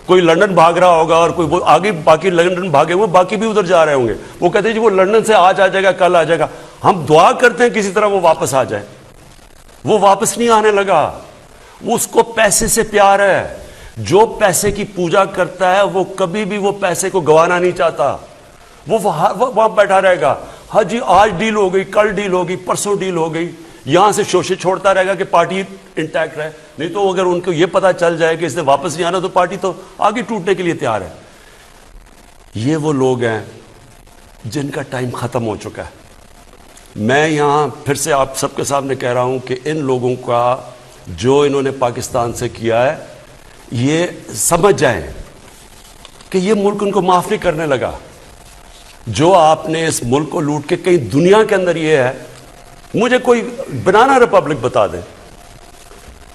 کوئی لندن بھاگ رہا ہوگا اور کوئی آگے باقی لندن بھاگے ہوئے باقی بھی ادھر جا رہے ہوں گے. وہ کہتے ہیں جی وہ لندن سے آج آ جائے گا, کل آ جائے گا. ہم دعا کرتے ہیں کسی طرح وہ واپس آ جائے. وہ واپس نہیں آنے لگا. اس کو پیسے سے پیار ہے. جو پیسے کی پوجا کرتا ہے وہ کبھی بھی وہ پیسے کو گوانا نہیں چاہتا. وہ وہاں بیٹھا رہے گا, ہاں جی آج ڈیل ہو گئی, کل ڈیل ہو گئی, پرسوں ڈیل ہو گئی, یہاں سے شوشے چھوڑتا رہے گا کہ پارٹی انٹیکٹ رہے. نہیں تو اگر ان کو یہ پتا چل جائے کہ اس نے واپس نہیں آنا تو پارٹی تو آگے ٹوٹنے کے لیے تیار ہے. یہ وہ لوگ ہیں جن کا ٹائم ختم ہو چکا ہے. میں یہاں پھر سے آپ سب کے سامنے کہہ رہا ہوں کہ ان لوگوں کا جو انہوں نے پاکستان سے کیا ہے یہ سمجھ جائیں کہ یہ ملک ان کو معاف نہیں کرنے لگا. جو آپ نے اس ملک کو لوٹ کے کہیں دنیا کے اندر یہ ہے, مجھے کوئی بنانا ریپبلک بتا دے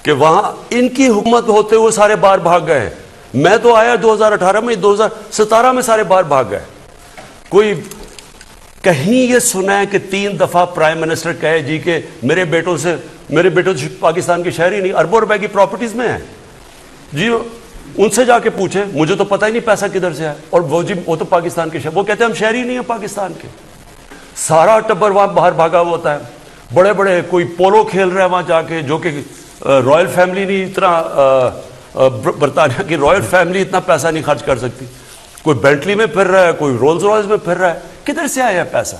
کہ وہاں ان کی حکومت ہوتے ہوئے سارے باہر بھاگ گئے. میں تو آیا 2018 میں, 2017 میں سارے باہر بھاگ گئے. کوئی کہیں یہ سنا ہے کہ 3 دفعہ پرائم منسٹر کہے جی کہ میرے بیٹوں سے پاکستان کے شہری نہیں, اربوں روپے کی پراپرٹیز میں ہیں جی, ان سے جا کے پوچھیں, مجھے تو پتہ ہی نہیں پیسہ کدھر سے آیا. اور وہ تو پاکستان کے وہ کہتے ہیں ہم شہری نہیں ہیں پاکستان کے. سارا ٹبر وہاں باہر بھاگا ہوا ہوتا ہے. بڑے بڑے کوئی پولو کھیل رہے ہیں وہاں جا کے, جو کہ رائل فیملی نہیں اتنا, برطانیہ کی رائل فیملی اتنا پیسہ نہیں خرچ کر سکتی. کوئی بینٹلی میں پھر رہا ہے, کوئی رولز رائس میں پھر رہا ہے. کدھر سے آیا ہے پیسہ؟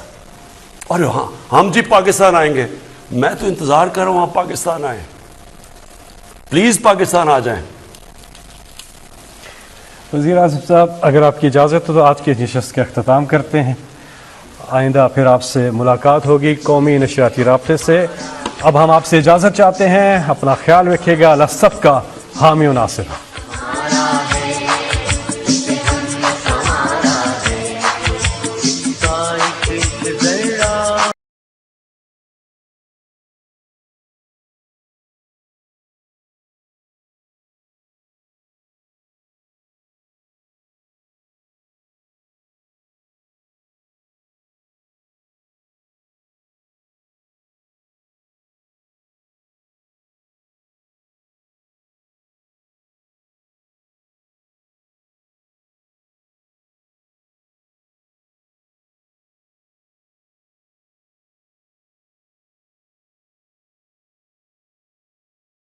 اور ہاں ہم جی پاکستان آئیں گے. میں تو انتظار کر رہا ہوں آپ پاکستان آئیں, پلیز پاکستان آ جائیں. وزیر اعظم صاحب, اگر آپ کی اجازت ہو تو آج کی نشست کا اختتام کرتے ہیں. آئندہ پھر آپ سے ملاقات ہوگی قومی نشریاتی رابطے سے. اب ہم آپ سے اجازت چاہتے ہیں. اپنا خیال رکھیے گا. اللہ سب کا حامی و ناصر.